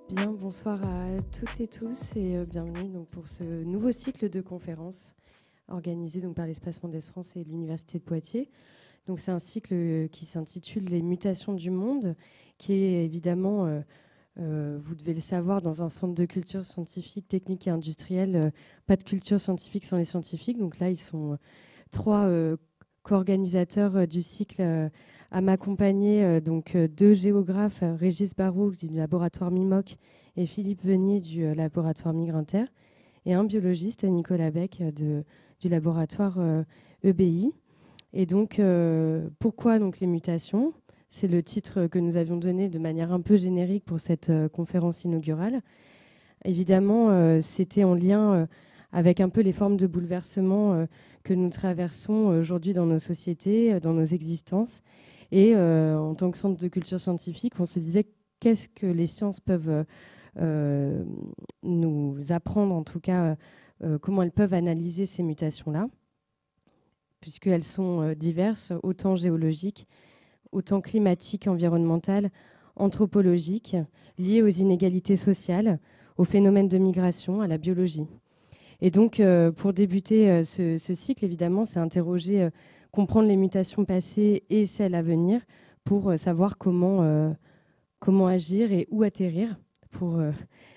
Bien, bonsoir à toutes et tous et bienvenue donc, pour ce nouveau cycle de conférences organisé donc, par l'Espace Mendès France et l'Université de Poitiers. Donc, c'est un cycle qui s'intitule Les mutations du monde, qui est évidemment, vous devez le savoir, dans un centre de culture scientifique, technique et industrielle, pas de culture scientifique sans les scientifiques. Donc là, ils sont trois co-organisateurs du cycle à m'accompagner, donc deux géographes, Régis Barrault du laboratoire MIMOC et Philippe Venier du laboratoire Migrinter, et un biologiste, Nicolas Beck, du laboratoire EBI. Et donc, pourquoi donc les mutations? C'est le titre que nous avions donné de manière un peu générique pour cette conférence inaugurale. Évidemment, c'était en lien avec un peu les formes de bouleversement que nous traversons aujourd'hui dans nos sociétés, dans nos existences. Et en tant que centre de culture scientifique, on se disait qu'est-ce que les sciences peuvent nous apprendre, en tout cas, comment elles peuvent analyser ces mutations-là, puisqu'elles sont diverses, autant géologiques, autant climatiques, environnementales, anthropologiques, liées aux inégalités sociales, aux phénomènes de migration, à la biologie. Et donc, pour débuter ce cycle, évidemment, c'est interroger, comprendre les mutations passées et celles à venir pour savoir comment agir et où atterrir, pour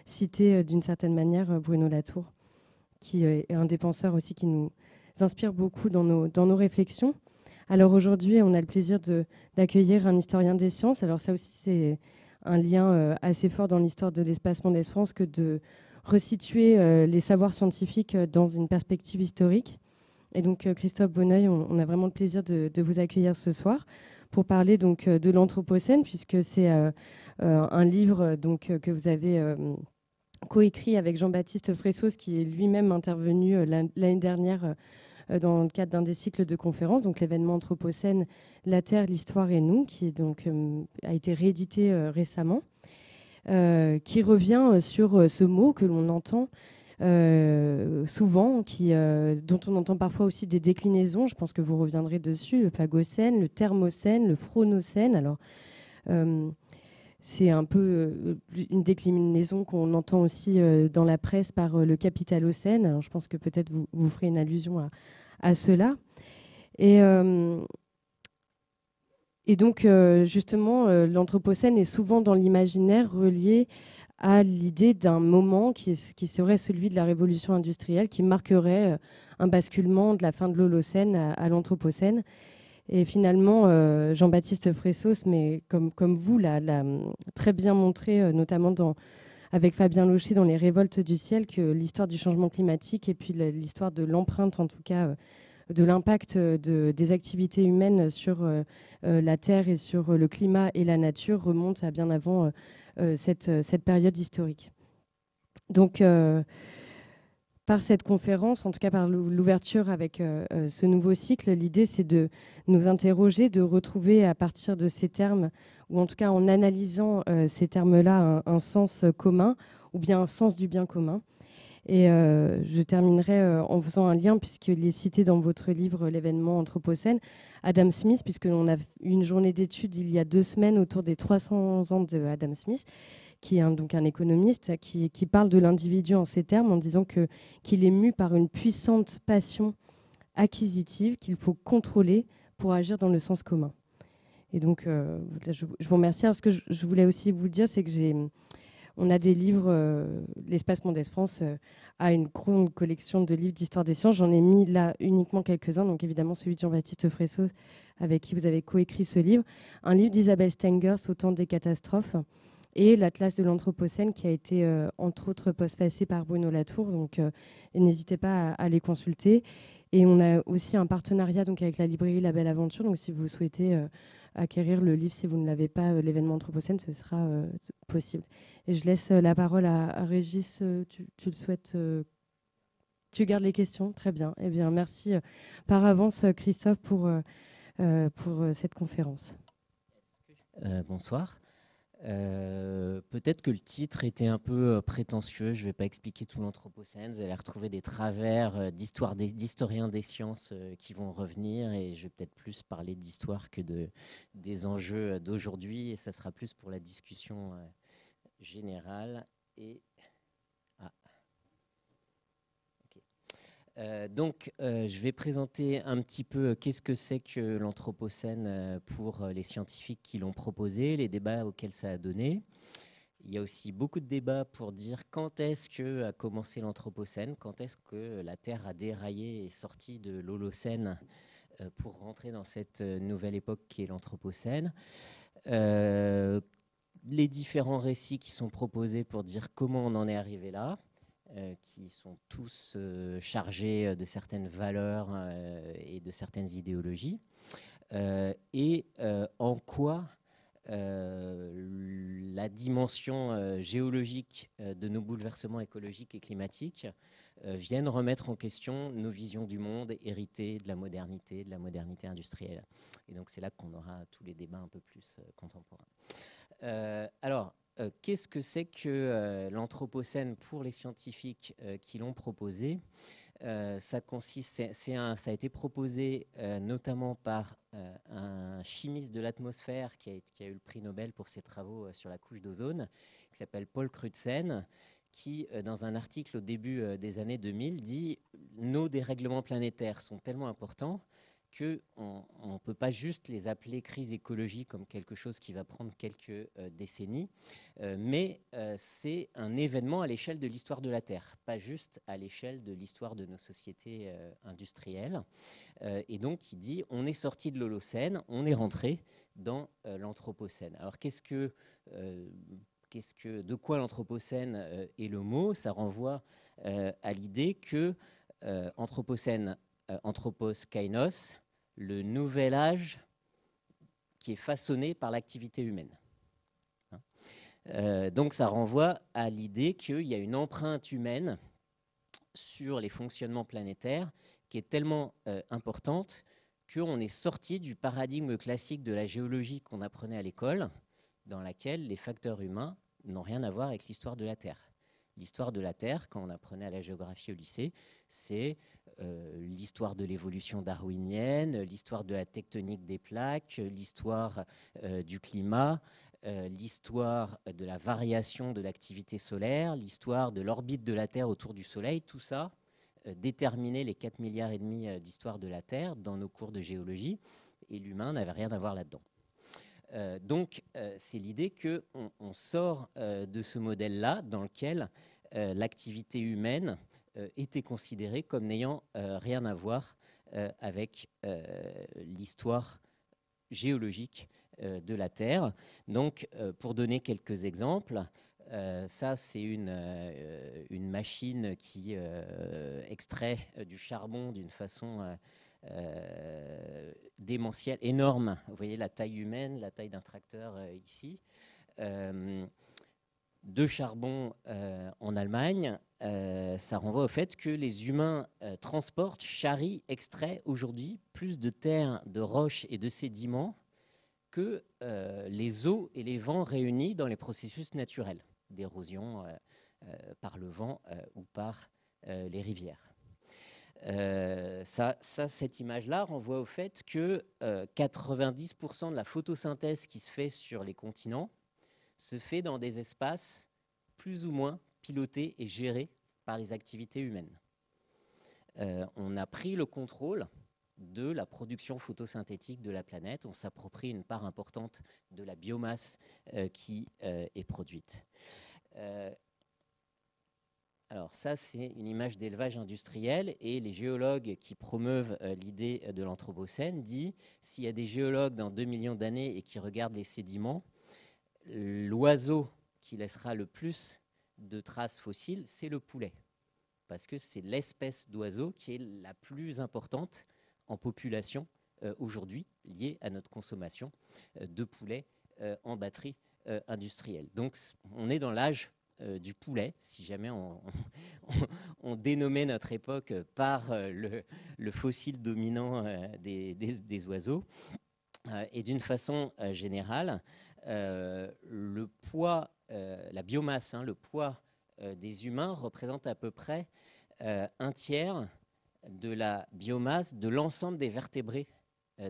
citer d'une certaine manière Bruno Latour, qui est un des penseurs aussi qui nous inspire beaucoup dans nos réflexions. Alors aujourd'hui, on a le plaisir d'accueillir un historien des sciences. Alors ça aussi, c'est un lien assez fort dans l'histoire de l'Espace Mendès France que de resituer les savoirs scientifiques dans une perspective historique. Et donc, Christophe Bonneuil, on a vraiment le plaisir de vous accueillir ce soir pour parler donc, de l'Anthropocène, puisque c'est un livre donc, que vous avez coécrit avec Jean-Baptiste Fressos, qui est lui-même intervenu l'année dernière dans le cadre d'un des cycles de conférences, donc l'événement Anthropocène, La Terre, l'Histoire et nous, qui est donc, a été réédité récemment. Qui revient sur ce mot que l'on entend souvent, dont on entend parfois aussi des déclinaisons. Je pense que vous reviendrez dessus, le Pagocène, le Thermocène, le Phronocène. Alors, c'est un peu une déclinaison qu'on entend aussi dans la presse par le Capitalocène. Alors, je pense que peut-être vous ferez une allusion à cela. Et donc, justement, l'Anthropocène est souvent dans l'imaginaire relié à l'idée d'un moment qui serait celui de la révolution industrielle, qui marquerait un basculement de la fin de l'Holocène à l'Anthropocène. Et finalement, Jean-Baptiste Fressos, mais comme vous, l'a très bien montré, notamment avec Fabien Locher dans Les Révoltes du ciel, que l'histoire du changement climatique et puis l'histoire de l'empreinte, en tout cas, de l'impact des activités humaines sur la Terre et sur le climat et la nature remonte à bien avant cette période historique. Donc, par cette conférence, en tout cas par l'ouverture avec ce nouveau cycle, l'idée c'est de nous interroger, de retrouver à partir de ces termes, ou en tout cas en analysant ces termes-là, un sens commun, ou bien un sens du bien commun. Et je terminerai en faisant un lien, puisqu'il est cité dans votre livre L'événement Anthropocène, Adam Smith, puisque l'on a eu une journée d'études il y a 2 semaines autour des 300 ans de Adam Smith, qui est donc un économiste, qui parle de l'individu en ces termes, en disant qu'il est mu par une puissante passion acquisitive qu'il faut contrôler pour agir dans le sens commun. Et donc, je vous remercie. Alors, ce que je voulais aussi vous dire, c'est que on a des livres, l'Espace Mendès France a une grande collection de livres d'histoire des sciences. J'en ai mis là uniquement quelques-uns, donc évidemment celui de Jean-Baptiste Fressos, avec qui vous avez coécrit ce livre. Un livre d'Isabelle Stengers, Au temps des catastrophes, et l'Atlas de l'Anthropocène, qui a été, entre autres, postfacé par Bruno Latour. Donc, n'hésitez pas à les consulter. Et on a aussi un partenariat donc, avec la librairie La Belle Aventure. Donc, si vous souhaitez acquérir le livre, si vous ne l'avez pas, l'événement Anthropocène, ce sera possible. Et je laisse la parole à Régis. Tu le souhaites tu gardes les questions? Très bien. Eh bien, merci par avance, Christophe, pour cette conférence. Bonsoir. Peut-être que le titre était un peu prétentieux. Je ne vais pas expliquer tout l'Anthropocène. Vous allez retrouver des travers d'historiens des sciences qui vont revenir. Et je vais peut-être plus parler d'histoire que des enjeux d'aujourd'hui. Et ça sera plus pour la discussion générale et... Ah. Okay. Donc, je vais présenter un petit peu qu'est-ce que c'est que l'Anthropocène pour les scientifiques qui l'ont proposé, les débats auxquels ça a donné. Il y a aussi beaucoup de débats pour dire quand est-ce qu'a commencé l'Anthropocène, quand est-ce que la Terre a déraillé et sorti de l'Holocène pour rentrer dans cette nouvelle époque qui est l'Anthropocène. Les différents récits qui sont proposés pour dire comment on en est arrivé là, qui sont tous chargés de certaines valeurs et de certaines idéologies, et en quoi la dimension géologique de nos bouleversements écologiques et climatiques viennent remettre en question nos visions du monde héritées de la modernité industrielle. Et donc c'est là qu'on aura tous les débats un peu plus contemporains. Alors, qu'est-ce que c'est que l'Anthropocène pour les scientifiques qui l'ont proposé? Ça a été proposé notamment par un chimiste de l'atmosphère qui a eu le prix Nobel pour ses travaux sur la couche d'ozone, qui s'appelle Paul Crutzen, qui, dans un article au début des années 2000, dit « Nos dérèglements planétaires sont tellement importants qu'on ne peut pas juste les appeler crise écologique comme quelque chose qui va prendre quelques décennies, mais c'est un événement à l'échelle de l'histoire de la Terre, pas juste à l'échelle de l'histoire de nos sociétés industrielles. Et donc, il dit, on est sorti de l'Holocène, on est rentré dans l'Anthropocène. Alors, de quoi l'Anthropocène est le mot? Ça renvoie à l'idée que Anthropocène, Anthropos Kainos, le nouvel âge qui est façonné par l'activité humaine. Donc ça renvoie à l'idée qu'il y a une empreinte humaine sur les fonctionnements planétaires qui est tellement importante qu'on est sorti du paradigme classique de la géologie qu'on apprenait à l'école, dans laquelle les facteurs humains n'ont rien à voir avec l'histoire de la Terre. L'histoire de la Terre, quand on apprenait à la géographie au lycée, c'est l'histoire de l'évolution darwinienne, l'histoire de la tectonique des plaques, l'histoire du climat, l'histoire de la variation de l'activité solaire, l'histoire de l'orbite de la Terre autour du Soleil, tout ça déterminait les 4,5 milliards d'histoire de la Terre dans nos cours de géologie, et l'humain n'avait rien à voir là-dedans. Donc, c'est l'idée qu'on sort de ce modèle-là dans lequel l'activité humaine était considérée comme n'ayant rien à voir avec l'histoire géologique de la Terre. Donc, pour donner quelques exemples, ça, c'est une machine qui extrait du charbon d'une façon démentielle, énorme. Vous voyez la taille humaine, la taille d'un tracteur ici. De charbon en Allemagne, ça renvoie au fait que les humains transportent, charrient, extraient aujourd'hui plus de terre, de roches et de sédiments que les eaux et les vents réunis dans les processus naturels d'érosion par le vent ou par les rivières. Cette image-là renvoie au fait que 90% de la photosynthèse qui se fait sur les continents se fait dans des espaces plus ou moins pilotés et gérés par les activités humaines. On a pris le contrôle de la production photosynthétique de la planète, on s'approprie une part importante de la biomasse qui est produite. Alors ça, c'est une image d'élevage industriel, et les géologues qui promeuvent l'idée de l'Anthropocène disent s'il y a des géologues dans 2 millions d'années et qui regardent les sédiments, l'oiseau qui laissera le plus de traces fossiles, c'est le poulet, parce que c'est l'espèce d'oiseau qui est la plus importante en population aujourd'hui, liée à notre consommation de poulet en batterie industrielle. Donc on est dans l'âge du poulet, si jamais on dénommait notre époque par le fossile dominant des oiseaux. Et d'une façon générale, le poids, la biomasse, le poids des humains représente à peu près un tiers de la biomasse de l'ensemble des vertébrés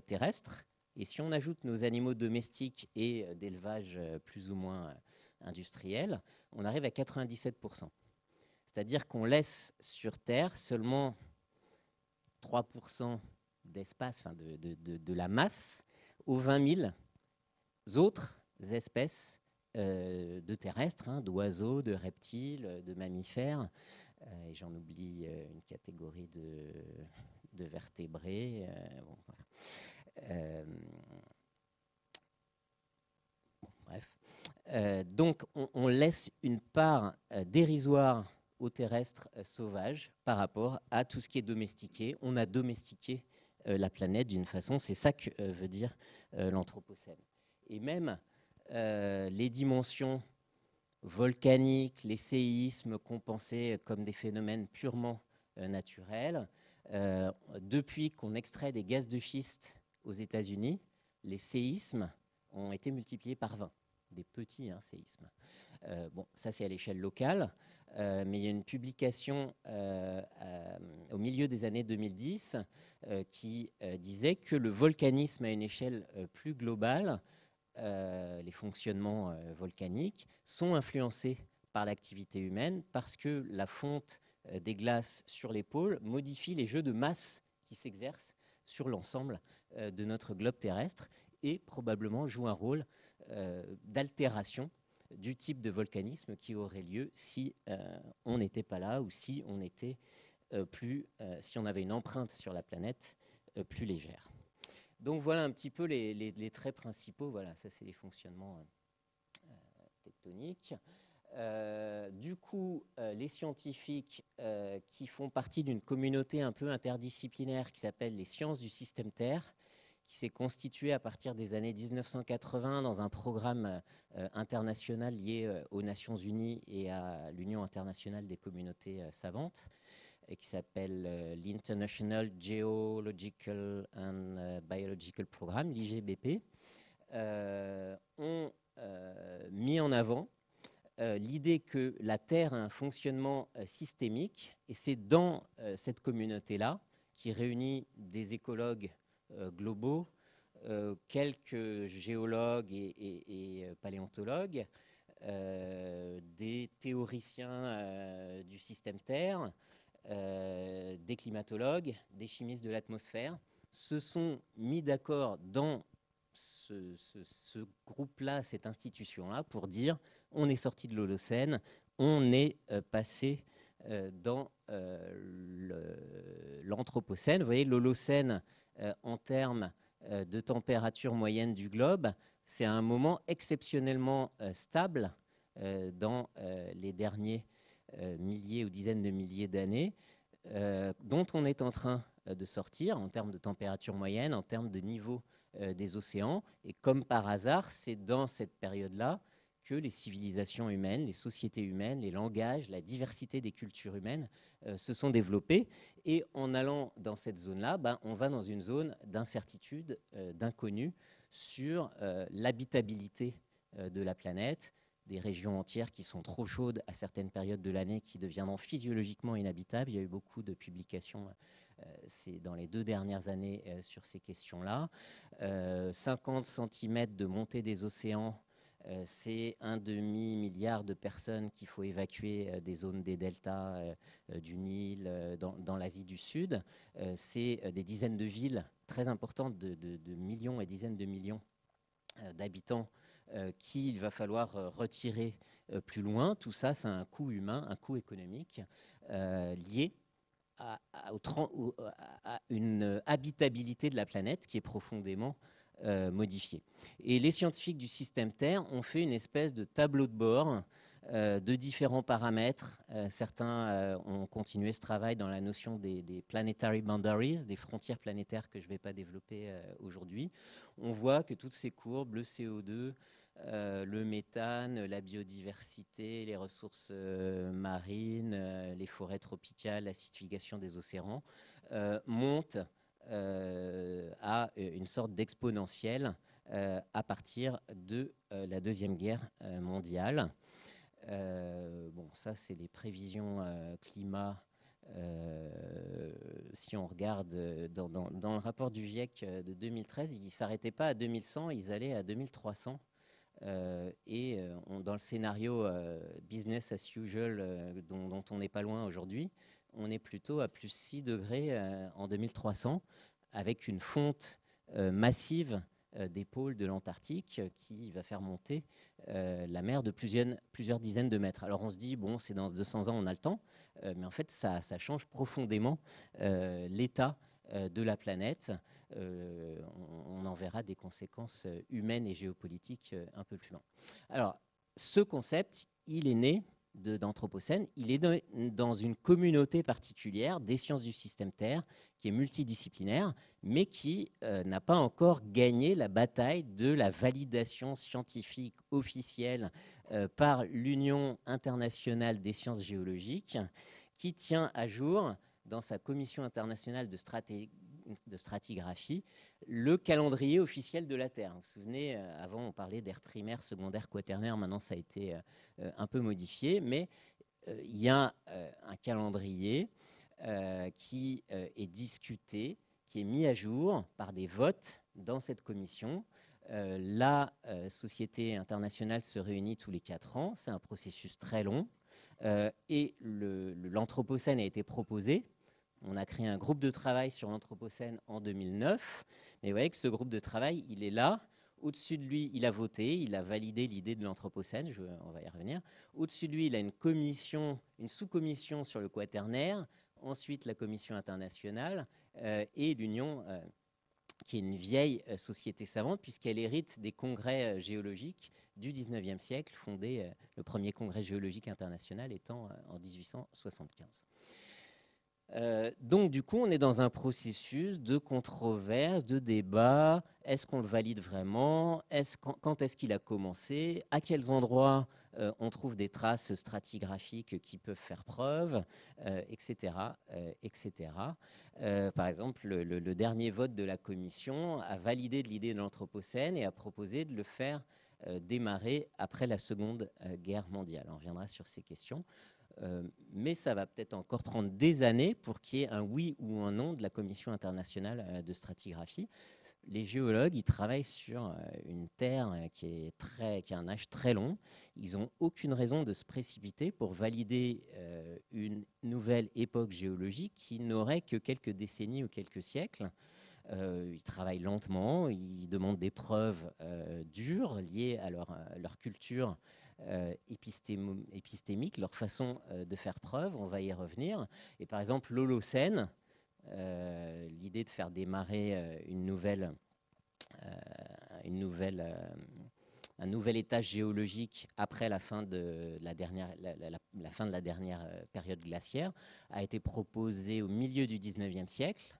terrestres. Et si on ajoute nos animaux domestiques et d'élevage plus ou moins industrielle, on arrive à 97%. C'est-à-dire qu'on laisse sur Terre seulement 3% d'espace, enfin de la masse, aux 20 000 autres espèces de terrestres, hein, d'oiseaux, de reptiles, de mammifères, et j'en oublie une catégorie de vertébrés. Bon, voilà. Bref. Donc, on laisse une part dérisoire aux terrestres sauvages par rapport à tout ce qui est domestiqué. On a domestiqué la planète d'une façon, c'est ça que veut dire l'Anthropocène. Et même les dimensions volcaniques, les séismes qu'on pensait comme des phénomènes purement naturels, depuis qu'on extrait des gaz de schiste aux États-Unis, les séismes ont été multipliés par 20, des petits séismes. Bon, ça c'est à l'échelle locale, mais il y a une publication au milieu des années 2010 qui disait que le volcanisme à une échelle plus globale, les fonctionnements volcaniques, sont influencés par l'activité humaine parce que la fonte des glaces sur les pôles modifie les jeux de masse qui s'exercent sur l'ensemble de notre globe terrestre et probablement joue un rôle d'altération du type de volcanisme qui aurait lieu si on n'était pas là ou si on était si on avait une empreinte sur la planète plus légère. Donc voilà un petit peu les traits principaux. Voilà, ça c'est les fonctionnements tectoniques. Du coup, les scientifiques qui font partie d'une communauté un peu interdisciplinaire qui s'appelle les sciences du système Terre, qui s'est constituée à partir des années 1980 dans un programme international lié aux Nations Unies et à l'Union internationale des communautés savantes, et qui s'appelle l'International Geological and Biological Programme, l'IGBP, ont mis en avant l'idée que la Terre a un fonctionnement systémique, et c'est dans cette communauté-là, qui réunit des écologues globaux, quelques géologues et paléontologues, des théoriciens du système Terre, des climatologues, des chimistes de l'atmosphère, se sont mis d'accord dans ce groupe-là, cette institution-là, pour dire on est sorti de l'Holocène, on est passé dans l'Anthropocène. Vous voyez, l'Holocène, en termes de température moyenne du globe, c'est un moment exceptionnellement stable dans les derniers milliers ou dizaines de milliers d'années, dont on est en train de sortir en termes de température moyenne, en termes de niveau des océans. Et comme par hasard, c'est dans cette période-là que les civilisations humaines, les sociétés humaines, les langages, la diversité des cultures humaines se sont développés. Et en allant dans cette zone-là, on va dans une zone d'incertitude, d'inconnu sur l'habitabilité de la planète, des régions entières qui sont trop chaudes à certaines périodes de l'année, qui deviendront physiologiquement inhabitables. Il y a eu beaucoup de publications dans les 2 dernières années sur ces questions-là. 50 cm de montée des océans, c'est 1,5 milliard de personnes qu'il faut évacuer des zones des deltas du Nil, dans l'Asie du Sud. C'est des dizaines de villes très importantes de millions et dizaines de millions d'habitants qu'il va falloir retirer plus loin. Tout ça, c'est un coût humain, un coût économique lié à une habitabilité de la planète qui est profondément modifiée. Et les scientifiques du système Terre ont fait une espèce de tableau de bord de différents paramètres. Certains ont continué ce travail dans la notion des planetary boundaries, des frontières planétaires que je ne vais pas développer aujourd'hui. On voit que toutes ces courbes, le CO2, le méthane, la biodiversité, les ressources marines, les forêts tropicales, l'acidification des océans, montent à une sorte d'exponentielle à partir de la Deuxième Guerre mondiale. Bon, ça, c'est les prévisions climat. Si on regarde dans le rapport du GIEC de 2013, ils ne s'arrêtaient pas à 2100, ils allaient à 2300 Dans le scénario business as usual dont on n'est pas loin aujourd'hui, on est plutôt à plus 6 degrés en 2300, avec une fonte massive des pôles de l'Antarctique qui va faire monter la mer de plusieurs dizaines de mètres. Alors on se dit, bon, c'est dans 200 ans, on a le temps, mais en fait, ça change profondément l'état de la planète. On en verra des conséquences humaines et géopolitiques un peu plus loin. Alors, ce concept, il est né d'Anthropocène, il est dans une communauté particulière des sciences du système Terre, qui est multidisciplinaire, mais qui n'a pas encore gagné la bataille de la validation scientifique officielle par l'Union internationale des sciences géologiques, qui tient à jour, dans sa commission internationale de stratigraphie, le calendrier officiel de la Terre. Vous vous souvenez, avant on parlait d'air primaire, secondaire, quaternaire, maintenant ça a été un peu modifié, mais il y a un calendrier qui est discuté, qui est mis à jour par des votes dans cette commission. La Société internationale se réunit tous les 4 ans, c'est un processus très long, et l'Anthropocène a été proposé. On a créé un groupe de travail sur l'Anthropocène en 2009. Mais vous voyez que ce groupe de travail, il est là. Au-dessus de lui, il a voté, il a validé l'idée de l'Anthropocène. On va y revenir. Au-dessus de lui, il a une sous-commission sur le quaternaire. Ensuite, la commission internationale et l'Union, qui est une vieille société savante, puisqu'elle hérite des congrès géologiques du 19e siècle, fondé le premier congrès géologique international étant en 1875. Donc du coup, on est dans un processus de controverse, de débat. Est-ce qu'on le valide vraiment? Quand est-ce qu'il a commencé? À quels endroits on trouve des traces stratigraphiques qui peuvent faire preuve, etc. etc. Par exemple, le dernier vote de la commission a validé l'idée de l'Anthropocène et a proposé de le faire démarrer après la Seconde Guerre mondiale. On reviendra sur ces questions. Mais ça va peut-être encore prendre des années pour qu'il y ait un oui ou un non de la Commission internationale de stratigraphie. Les géologues, ils travaillent sur une Terre qui a un âge très long. Ils n'ont aucune raison de se précipiter pour valider une nouvelle époque géologique qui n'aurait que quelques décennies ou quelques siècles. Ils travaillent lentement, ils demandent des preuves dures liées à leur culture épistémique, leur façon de faire preuve. On va y revenir. Et par exemple, l'Holocène, l'idée de faire démarrer un nouvel étage géologique après la fin de la dernière période glaciaire, a été proposée au milieu du 19e siècle.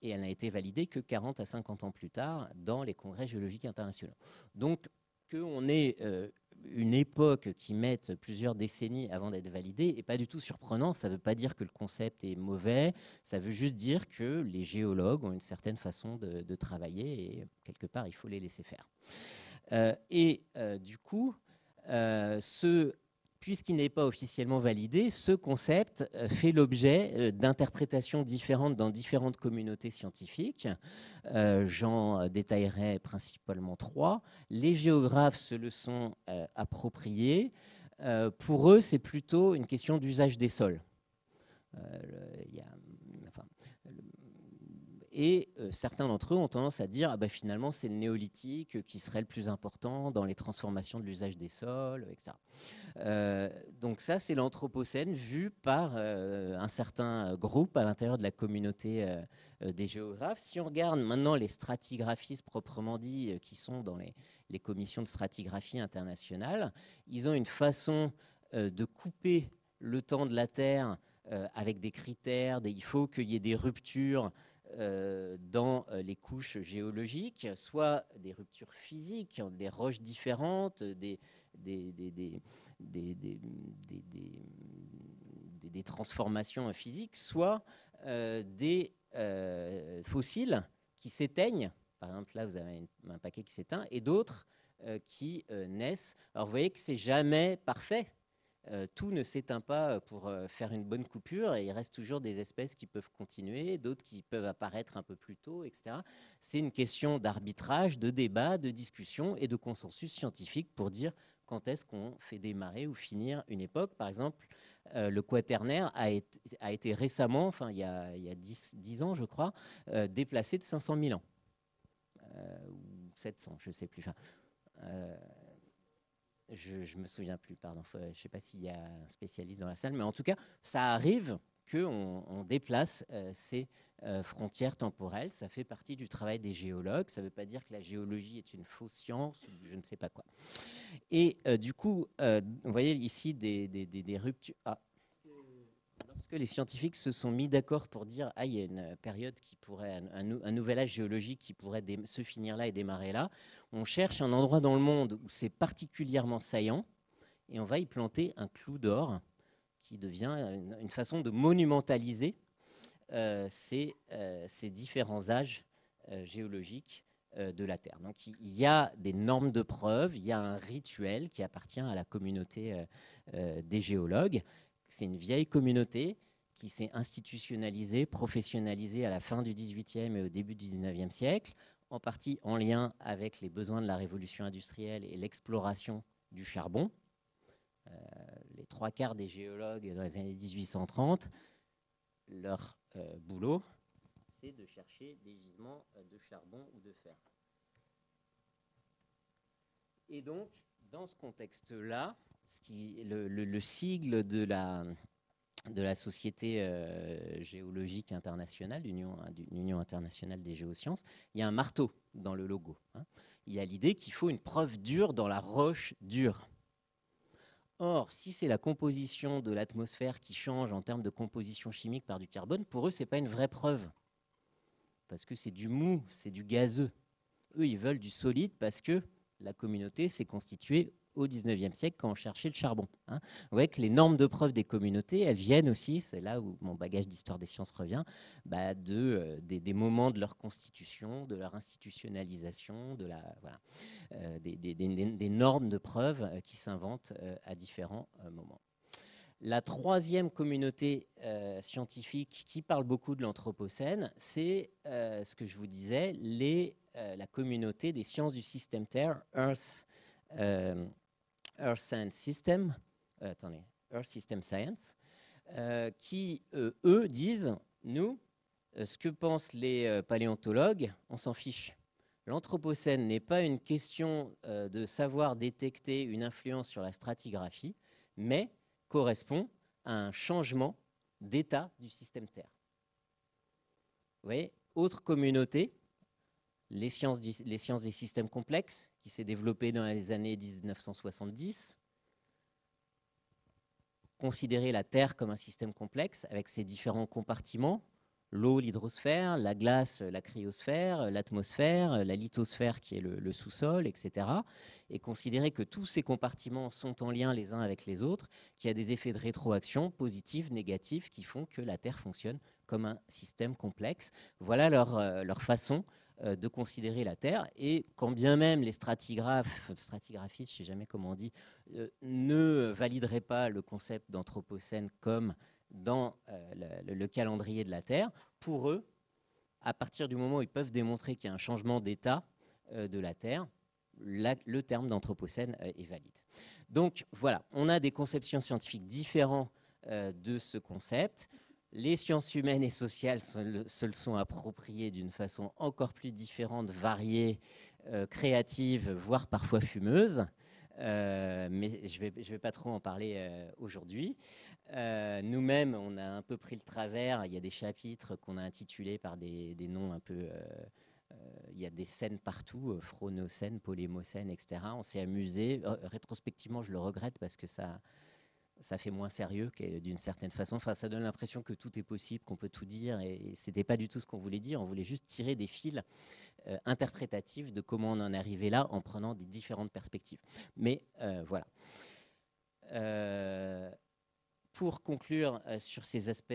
Et elle n'a été validée que 40 à 50 ans plus tard dans les congrès géologiques internationaux. Donc, qu'on ait une époque qui mette plusieurs décennies avant d'être validée n'est pas du tout surprenant. Ça ne veut pas dire que le concept est mauvais. Ça veut juste dire que les géologues ont une certaine façon de travailler et quelque part, il faut les laisser faire. Du coup, puisqu'il n'est pas officiellement validé, ce concept fait l'objet d'interprétations différentes dans différentes communautés scientifiques. J'en détaillerai principalement 3. Les géographes se le sont appropriés. Pour eux, c'est plutôt une question d'usage des sols. Certains d'entre eux ont tendance à dire finalement c'est le néolithique qui serait le plus important dans les transformations de l'usage des sols, etc. Donc ça, c'est l'Anthropocène vu par un certain groupe à l'intérieur de la communauté des géographes. Si on regarde maintenant les stratigraphistes proprement dit qui sont dans les commissions de stratigraphie internationale, ils ont une façon de couper le temps de la Terre avec des critères. Il faut qu'il y ait des ruptures dans les couches géologiques, soit des ruptures physiques, des roches différentes, des transformations physiques, soit des fossiles qui s'éteignent. Par exemple, là, vous avez un paquet qui s'éteint, et d'autres qui naissent. Alors, vous voyez que c'est jamais parfait. tout ne s'éteint pas pour faire une bonne coupure et il reste toujours des espèces qui peuvent continuer, d'autres qui peuvent apparaître un peu plus tôt, etc. C'est une question d'arbitrage, de débat, de discussion et de consensus scientifique pour dire quand est-ce qu'on fait démarrer ou finir une époque. Par exemple, le quaternaire a été récemment, enfin il y a 10 ans je crois, déplacé de 500 000 ans. Ou 700, je ne sais plus. Enfin, je ne me souviens plus, pardon. Je ne sais pas s'il y a un spécialiste dans la salle, mais en tout cas, ça arrive qu'on déplace ces frontières temporelles. Ça fait partie du travail des géologues. Ça ne veut pas dire que la géologie est une fausse science, ou je ne sais pas quoi. Et du coup, vous voyez ici des ruptures. Ah. Lorsque les scientifiques se sont mis d'accord pour dire il y a une période qui pourrait, un nouvel âge géologique qui pourrait se finir là et démarrer là, on cherche un endroit dans le monde où c'est particulièrement saillant et on va y planter un clou d'or qui devient une façon de monumentaliser ces différents âges géologiques de la Terre. Donc il y a des normes de preuve, il y a un rituel qui appartient à la communauté des géologues. C'est une vieille communauté qui s'est institutionnalisée, professionnalisée à la fin du XVIIIe et au début du XIXe siècle, en partie en lien avec les besoins de la révolution industrielle et l'exploration du charbon. Les 3/4 des géologues dans les années 1830, leur boulot, c'est de chercher des gisements de charbon ou de fer. Et donc, dans ce contexte-là, le sigle de la Société géologique internationale, l'Union internationale des géosciences, il y a un marteau dans le logo. Il y a l'idée qu'il faut une preuve dure dans la roche dure. Or, si c'est la composition de l'atmosphère qui change en termes de composition chimique par du carbone, pour eux, ce n'est pas une vraie preuve. Parce que c'est du mou, c'est du gazeux. Eux, ils veulent du solide parce que la communauté s'est constituée au XIXe siècle quand on cherchait le charbon. Vous voyez que les normes de preuve des communautés, elles viennent aussi, c'est là où mon bagage d'histoire des sciences revient, des moments de leur constitution, de leur institutionnalisation, des normes de preuve qui s'inventent à différents moments. La troisième communauté scientifique qui parle beaucoup de l'Anthropocène, c'est ce que je vous disais, la communauté des sciences du système Terre, Earth Science System, Earth System Science, qui, eux, disent, nous, ce que pensent les paléontologues, on s'en fiche. L'Anthropocène n'est pas une question de savoir détecter une influence sur la stratigraphie, mais correspond à un changement d'état du système Terre. Vous voyez, autre communauté, les sciences des systèmes complexes, qui s'est développée dans les années 1970. Considérer la Terre comme un système complexe avec ses différents compartiments, l'eau, l'hydrosphère, la glace, la cryosphère, l'atmosphère, la lithosphère qui est le sous-sol, etc. Et considérer que tous ces compartiments sont en lien les uns avec les autres, qu'il y a des effets de rétroaction positifs, négatifs, qui font que la Terre fonctionne comme un système complexe. Voilà leur façon de considérer la Terre, et quand bien même les stratigraphistes, je ne sais jamais comment on dit, ne valideraient pas le concept d'Anthropocène comme dans le calendrier de la Terre, pour eux, à partir du moment où ils peuvent démontrer qu'il y a un changement d'état de la Terre, le terme d'Anthropocène est valide. Donc voilà, on a des conceptions scientifiques différentes de ce concept. Les sciences humaines et sociales se le sont appropriées d'une façon encore plus différente, variée, créative, voire parfois fumeuse. Mais je vais pas trop en parler aujourd'hui. Nous-mêmes, on a un peu pris le travers. Il y a des chapitres qu'on a intitulés par des noms un peu... il y a des scènes partout, phronocène, polémocène, etc. On s'est amusé. Rétrospectivement, je le regrette parce que ça fait moins sérieux d'une certaine façon. Enfin, ça donne l'impression que tout est possible, qu'on peut tout dire, et ce n'était pas du tout ce qu'on voulait dire. On voulait juste tirer des fils interprétatifs de comment on en est arrivé là en prenant des différentes perspectives. Mais voilà. Pour conclure sur ces aspects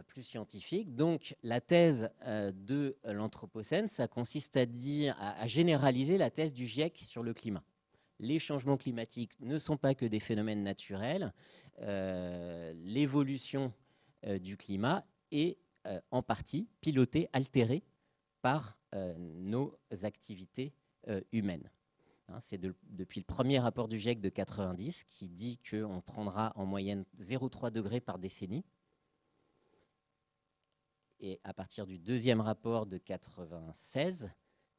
plus scientifiques, donc la thèse de l'Anthropocène, ça consiste à généraliser la thèse du GIEC sur le climat. les changements climatiques ne sont pas que des phénomènes naturels, l'évolution du climat est en partie pilotée, altérée par nos activités humaines. Hein, c'est depuis le premier rapport du GIEC de 90 qui dit qu'on prendra en moyenne 0,3 degrés par décennie. Et à partir du deuxième rapport de 96,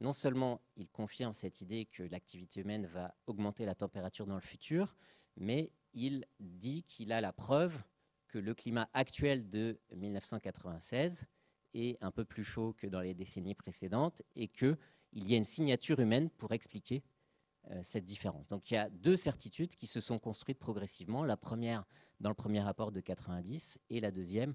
non seulement il confirme cette idée que l'activité humaine va augmenter la température dans le futur, mais il dit qu'il a la preuve que le climat actuel de 1996 est un peu plus chaud que dans les décennies précédentes et qu'il y a une signature humaine pour expliquer cette différence. Donc il y a deux certitudes qui se sont construites progressivement, la première dans le premier rapport de 90 et la deuxième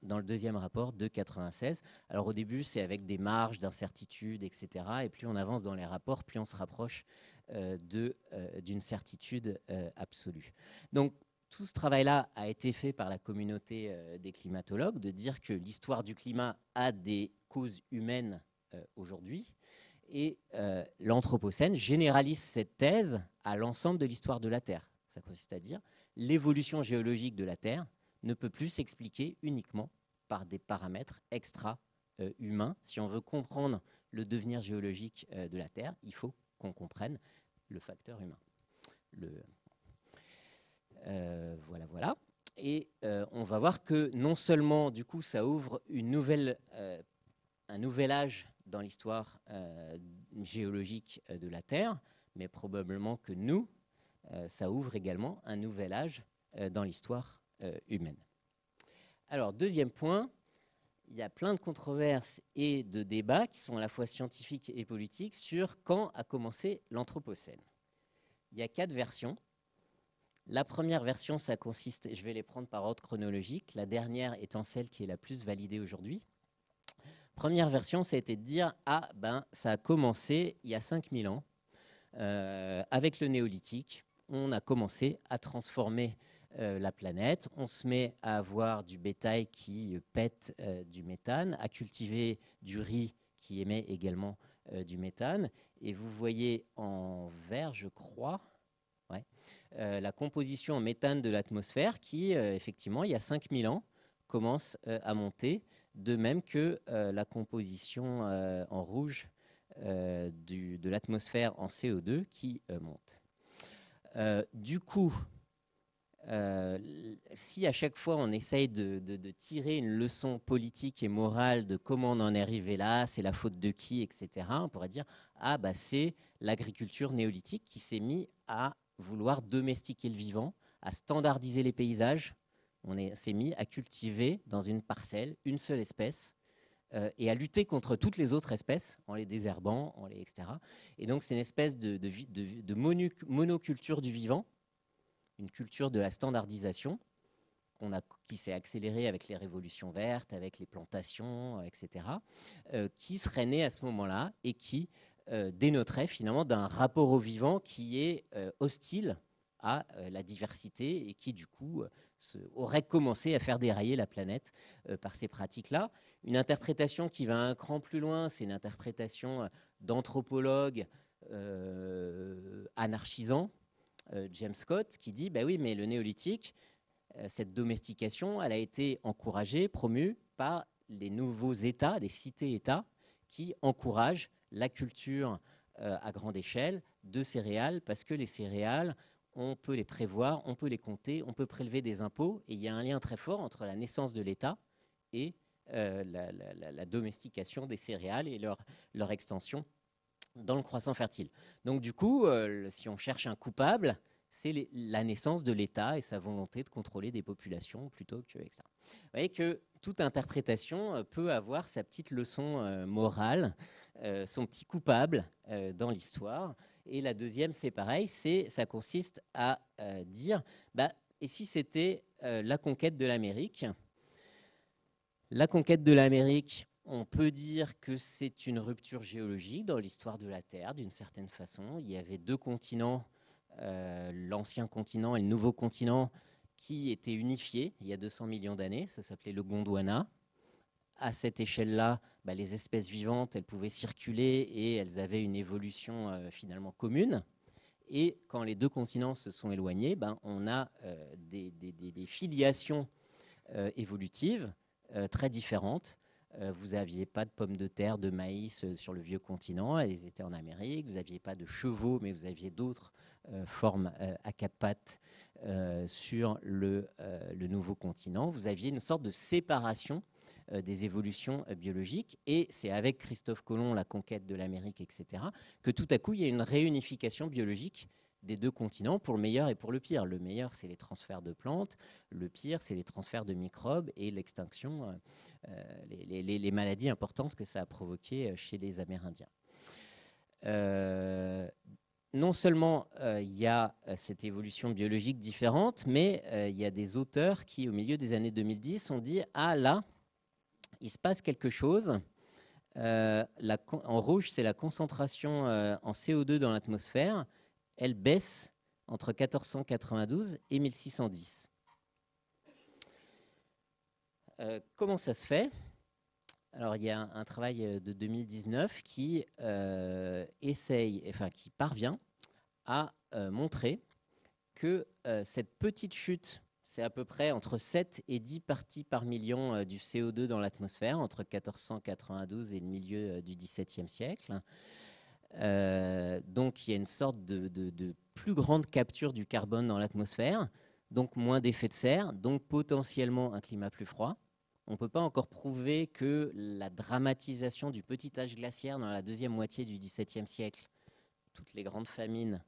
dans le deuxième rapport de 96. Alors au début, c'est avec des marges d'incertitude, etc. Et plus on avance dans les rapports, plus on se rapproche d'une certitude absolue. Donc tout ce travail-là a été fait par la communauté des climatologues, de dire que l'histoire du climat a des causes humaines aujourd'hui. Et l'Anthropocène généralise cette thèse à l'ensemble de l'histoire de la Terre. Ça consiste à dire l'évolution géologique de la Terre ne peut plus s'expliquer uniquement par des paramètres extra-humains. Si on veut comprendre le devenir géologique de la Terre, il faut qu'on comprenne le facteur humain. Voilà. Et on va voir que non seulement, du coup, ça ouvre un nouvel âge dans l'histoire géologique de la Terre, mais probablement que nous, ça ouvre également un nouvel âge dans l'histoire humaine. Alors, deuxième point, il y a plein de controverses et de débats qui sont à la fois scientifiques et politiques sur quand a commencé l'Anthropocène. Il y a 4 versions. La première version, ça consiste, je vais les prendre par ordre chronologique, la dernière étant celle qui est la plus validée aujourd'hui. Première version, ça a été de dire ça a commencé il y a 5000 ans, avec le néolithique. On a commencé à transformer la planète, on se met à avoir du bétail qui pète du méthane, à cultiver du riz qui émet également du méthane. Et vous voyez en vert, je crois, la composition en méthane de l'atmosphère qui, effectivement, il y a 5000 ans, commence à monter, de même que la composition en rouge de l'atmosphère en CO2 qui monte. Du coup, si à chaque fois on essaye de tirer une leçon politique et morale de comment on en est arrivé là, c'est la faute de qui, etc., on pourrait dire c'est l'agriculture néolithique qui s'est mise à vouloir domestiquer le vivant, à standardiser les paysages. On s'est mis à cultiver dans une parcelle une seule espèce et à lutter contre toutes les autres espèces en les désherbant, etc. Et donc c'est une espèce de monoculture du vivant, une culture de la standardisation qui s'est accélérée avec les révolutions vertes, avec les plantations, etc., qui serait née à ce moment-là et qui dénoterait finalement d'un rapport au vivant qui est hostile à la diversité et qui, du coup, aurait commencé à faire dérailler la planète par ces pratiques-là. Une interprétation qui va un cran plus loin, c'est une interprétation d'anthropologues anarchisants, James Scott, qui dit oui, mais le néolithique, cette domestication, elle a été encouragée, promue par les nouveaux États, les cités-États, qui encouragent la culture à grande échelle de céréales, parce que les céréales, on peut les prévoir, on peut les compter, on peut prélever des impôts, et il y a un lien très fort entre la naissance de l'État et la domestication des céréales et leur extension dans le croissant fertile. Donc du coup, si on cherche un coupable, c'est la naissance de l'État et sa volonté de contrôler des populations plutôt qu'avec ça. Vous voyez que toute interprétation peut avoir sa petite leçon morale, son petit coupable dans l'histoire. Et la deuxième, c'est pareil, ça consiste à dire, et si c'était la conquête de l'Amérique ? La conquête de l'Amérique, on peut dire que c'est une rupture géologique dans l'histoire de la Terre, d'une certaine façon. Il y avait 2 continents, l'ancien continent et le nouveau continent, qui étaient unifiés il y a 200 millions d'années. Ça s'appelait le Gondwana. À cette échelle-là, les espèces vivantes, elles pouvaient circuler et elles avaient une évolution finalement commune. Et quand les deux continents se sont éloignés, on a des filiations évolutives très différentes. Vous n'aviez pas de pommes de terre, de maïs sur le vieux continent, elles étaient en Amérique. Vous n'aviez pas de chevaux, mais vous aviez d'autres formes à quatre pattes sur le nouveau continent. Vous aviez une sorte de séparation des évolutions biologiques. Et c'est avec Christophe Colomb, la conquête de l'Amérique, etc., que tout à coup, il y a une réunification biologique des deux continents pour le meilleur et pour le pire. Le meilleur, c'est les transferts de plantes. Le pire, c'est les transferts de microbes et l'extinction, les maladies importantes que ça a provoquées chez les Amérindiens. Non seulement il y a cette évolution biologique différente, mais il y a des auteurs qui, au milieu des années 2010, ont dit « Ah là, il se passe quelque chose ». En rouge, c'est la concentration en CO2 dans l'atmosphère. Elle baisse entre 1492 et 1610. Comment ça se fait ? Alors, il y a un travail de 2019 qui qui parvient à montrer que cette petite chute, c'est à peu près entre 7 et 10 parties par million du CO2 dans l'atmosphère, entre 1492 et le milieu du XVIIe siècle. Donc, il y a une sorte de plus grande capture du carbone dans l'atmosphère, donc moins d'effet de serre, donc potentiellement un climat plus froid. On ne peut pas encore prouver que la dramatisation du petit âge glaciaire dans la deuxième moitié du XVIIe siècle, toutes les grandes famines,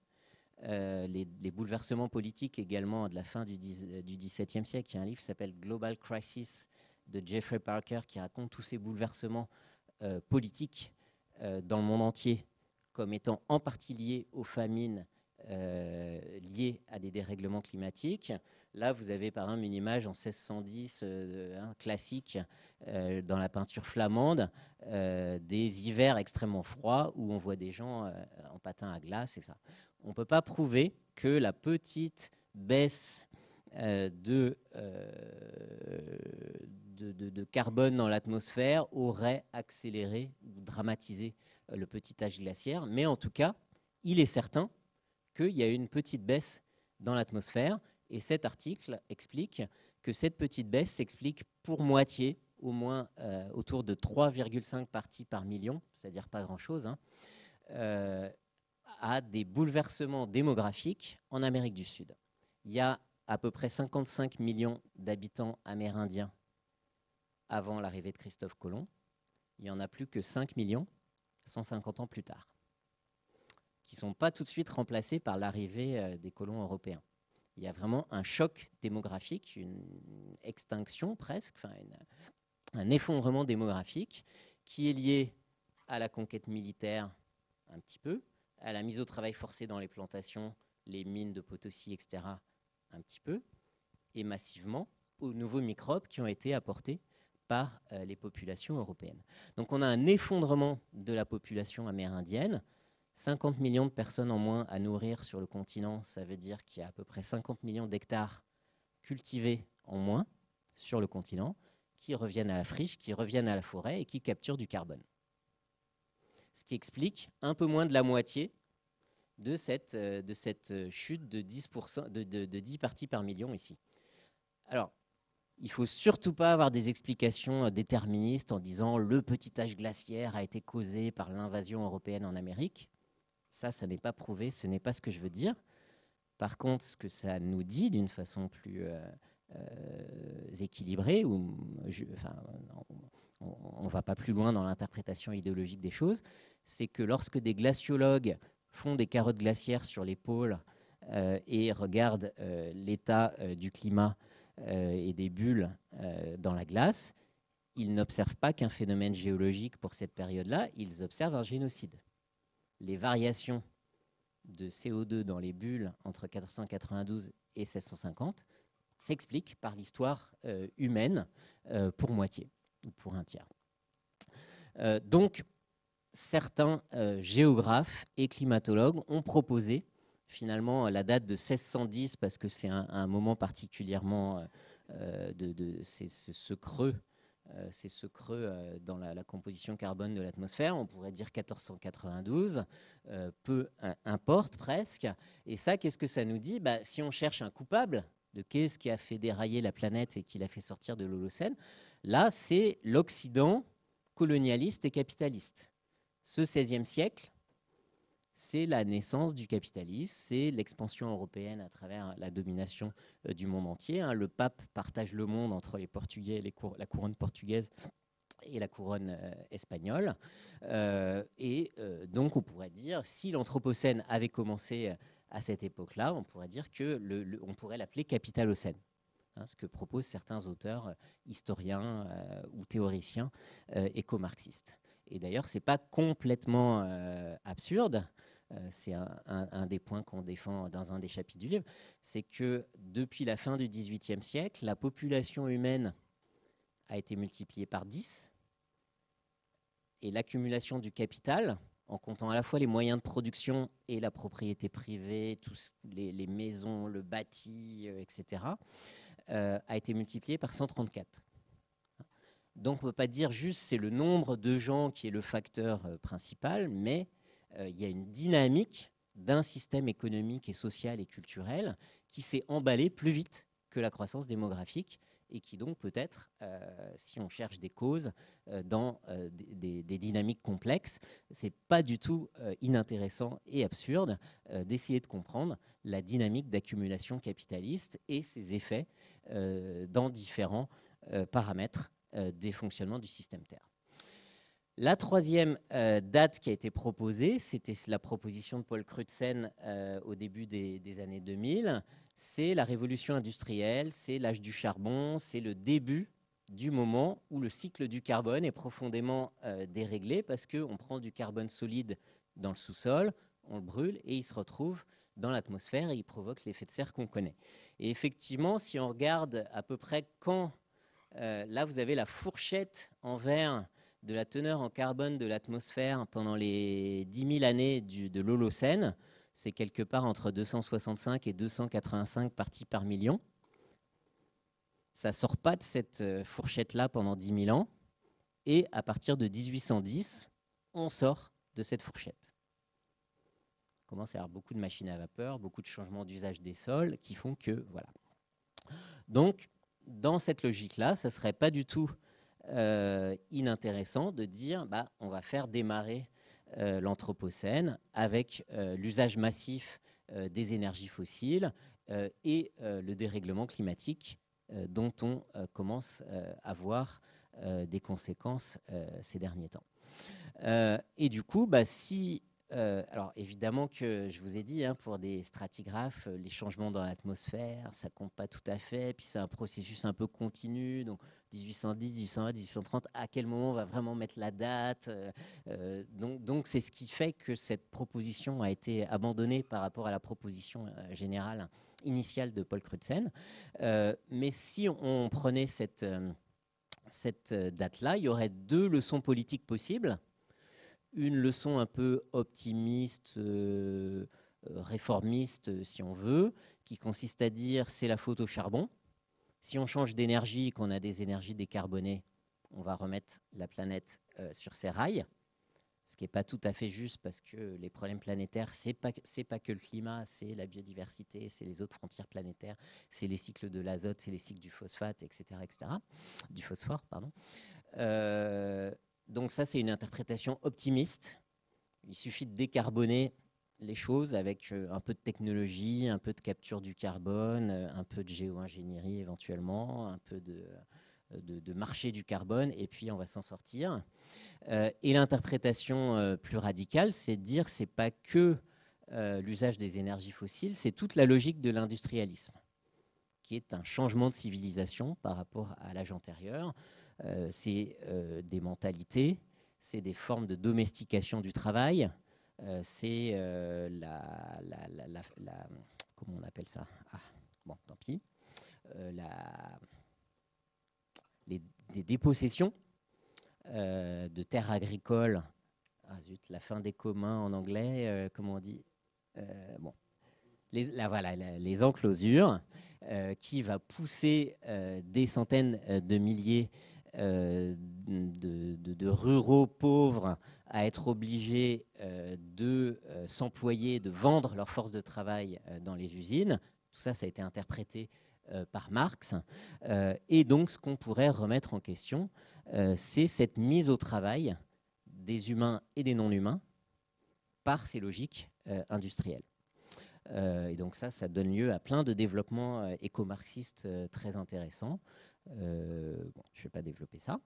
les bouleversements politiques également de la fin du XVIIe siècle. Il y a un livre qui s'appelle Global Crisis de Jeffrey Parker qui raconte tous ces bouleversements politiques dans le monde entier comme étant en partie liés aux famines liées à des dérèglements climatiques. Là, vous avez par exemple une image en 1610 classique dans la peinture flamande des hivers extrêmement froids où on voit des gens en patins à glace et ça. On ne peut pas prouver que la petite baisse de carbone dans l'atmosphère aurait accéléré ou dramatisé le petit âge glaciaire, mais en tout cas, il est certain qu'il y a une petite baisse dans l'atmosphère. Et cet article explique que cette petite baisse s'explique pour moitié, au moins autour de 3,5 parties par million, c'est-à-dire pas grand-chose, à des bouleversements démographiques en Amérique du Sud. Il y a à peu près 55 millions d'habitants amérindiens avant l'arrivée de Christophe Colomb. Il n'y en a plus que 5 millions 150 ans plus tard, qui ne sont pas tout de suite remplacés par l'arrivée des colons européens. Il y a vraiment un choc démographique, une extinction presque, un effondrement démographique qui est lié à la conquête militaire un petit peu, à la mise au travail forcé dans les plantations, les mines de Potosi, etc., un petit peu, et massivement aux nouveaux microbes qui ont été apportés par les populations européennes. Donc on a un effondrement de la population amérindienne, 50 millions de personnes en moins à nourrir sur le continent, ça veut dire qu'il y a à peu près 50 millions d'hectares cultivés en moins sur le continent, qui reviennent à la friche, qui reviennent à la forêt et qui capturent du carbone. Ce qui explique un peu moins de la moitié de cette chute de 10%, de 10 parties par million ici. Alors, il ne faut surtout pas avoir des explications déterministes en disant le petit âge glaciaire a été causé par l'invasion européenne en Amérique. Ça n'est pas prouvé, ce n'est pas ce que je veux dire. Par contre, ce que ça nous dit d'une façon plus équilibrée, on ne va pas plus loin dans l'interprétation idéologique des choses, c'est que lorsque des glaciologues font des carottes glaciaires sur les pôles et regardent l'état du climat et des bulles dans la glace, ils n'observent pas qu'un phénomène géologique pour cette période-là, ils observent un génocide. Les variations de CO2 dans les bulles entre 1492 et 1650 s'expliquent par l'histoire humaine pour moitié, ou pour un tiers. Donc, certains géographes et climatologues ont proposé finalement la date de 1610 parce que c'est un moment particulièrement c'est ce creux c'est ce creux dans la composition carbone de l'atmosphère. On pourrait dire 1492, peu importe presque. Et ça, qu'est-ce que ça nous dit? Si on cherche un coupable de qu'est-ce qui a fait dérailler la planète et qui l'a fait sortir de l'Holocène, là, c'est l'Occident colonialiste et capitaliste. Ce XVIe siècle, c'est la naissance du capitalisme, c'est l'expansion européenne à travers la domination du monde entier. Le pape partage le monde entre les Portugais, la couronne portugaise et la couronne espagnole. Donc on pourrait dire, si l'Anthropocène avait commencé à cette époque-là, on pourrait dire on pourrait l'appeler Capitalocène. Ce que proposent certains auteurs historiens ou théoriciens éco-marxistes. Et d'ailleurs, ce n'est pas complètement absurde. C'est un des points qu'on défend dans un des chapitres du livre. C'est que depuis la fin du XVIIIe siècle, la population humaine a été multipliée par 10 et l'accumulation du capital, en comptant à la fois les moyens de production et la propriété privée, les maisons, le bâti, etc., a été multipliée par 134. Donc on ne peut pas dire juste c'est le nombre de gens qui est le facteur principal, mais il y a une dynamique d'un système économique et social et culturel qui s'est emballé plus vite que la croissance démographique et qui donc peut-être, si on cherche des causes dans des dynamiques complexes, ce n'est pas du tout inintéressant et absurde d'essayer de comprendre la dynamique d'accumulation capitaliste et ses effets dans différents paramètres des fonctionnements du système Terre. La troisième date qui a été proposée, c'était la proposition de Paul Crutzen au début des années 2000. C'est la révolution industrielle, c'est l'âge du charbon, c'est le début du moment où le cycle du carbone est profondément déréglé parce qu'on prend du carbone solide dans le sous-sol, on le brûle et il se retrouve dans l'atmosphère et il provoque l'effet de serre qu'on connaît. Et effectivement, si on regarde à peu près quand, là vous avez la fourchette en vert de la teneur en carbone de l'atmosphère pendant les 10 000 années de l'Holocène, c'est quelque part entre 265 et 285 parties par million. Ça ne sort pas de cette fourchette-là pendant 10 000 ans. Et à partir de 1810, on sort de cette fourchette. Il commence à y avoir beaucoup de machines à vapeur, beaucoup de changements d'usage des sols qui font que, voilà. Donc, dans cette logique-là, ça ne serait pas du tout inintéressant de dire on va faire démarrer l'Anthropocène avec l'usage massif des énergies fossiles et le dérèglement climatique dont on commence à voir des conséquences ces derniers temps. Et du coup, si alors évidemment que je vous ai dit, pour des stratigraphes, les changements dans l'atmosphère, ça compte pas tout à fait, puis c'est un processus un peu continu, donc 1810, 1820, 1830, à quel moment on va vraiment mettre la date, donc c'est ce qui fait que cette proposition a été abandonnée par rapport à la proposition générale initiale de Paul Crutzen. Mais si on prenait cette date-là, il y aurait deux leçons politiques possibles. Une leçon un peu optimiste, réformiste, si on veut, qui consiste à dire c'est la faute au charbon. Si on change d'énergie et qu'on a des énergies décarbonées, on va remettre la planète sur ses rails. Ce qui n'est pas tout à fait juste parce que les problèmes planétaires, ce n'est pas que le climat, c'est la biodiversité, c'est les autres frontières planétaires, c'est les cycles de l'azote, c'est les cycles du phosphate, etc. Du phosphore, pardon. Donc ça, c'est une interprétation optimiste. Il suffit de décarboner les choses avec un peu de technologie, un peu de capture du carbone, un peu de géo-ingénierie éventuellement, un peu de marché du carbone, et puis on va s'en sortir. Et l'interprétation plus radicale, c'est de dire que ce n'est pas que l'usage des énergies fossiles, c'est toute la logique de l'industrialisme, qui est un changement de civilisation par rapport à l'âge antérieur. C'est des mentalités, c'est des formes de domestication du travail, c'est comment on appelle ça? Bon, tant pis. Des dépossessions de terres agricoles. Ah zut, la fin des communs en anglais, comment on dit? Bon. Les enclosures qui va pousser des centaines de milliers de ruraux pauvres à être obligés de s'employer, de vendre leur force de travail dans les usines. Tout ça, ça a été interprété par Marx. Et donc, ce qu'on pourrait remettre en question, c'est cette mise au travail des humains et des non-humains par ces logiques industrielles. Et donc ça donne lieu à plein de développements éco-marxistes très intéressants. Bon, je ne vais pas développer ça.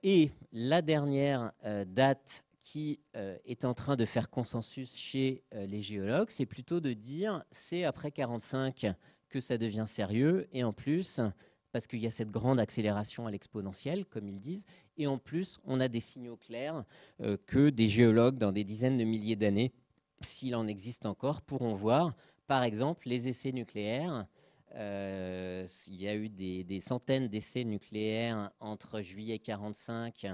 Et la dernière date qui est en train de faire consensus chez les géologues, c'est plutôt de dire c'est après 1945 que ça devient sérieux, et en plus, parce qu'il y a cette grande accélération à l'exponentielle, comme ils disent, et en plus, on a des signaux clairs que des géologues, dans des dizaines de milliers d'années, s'il en existe encore, pourront voir, par exemple, les essais nucléaires. Il y a eu des centaines d'essais nucléaires entre juillet 1945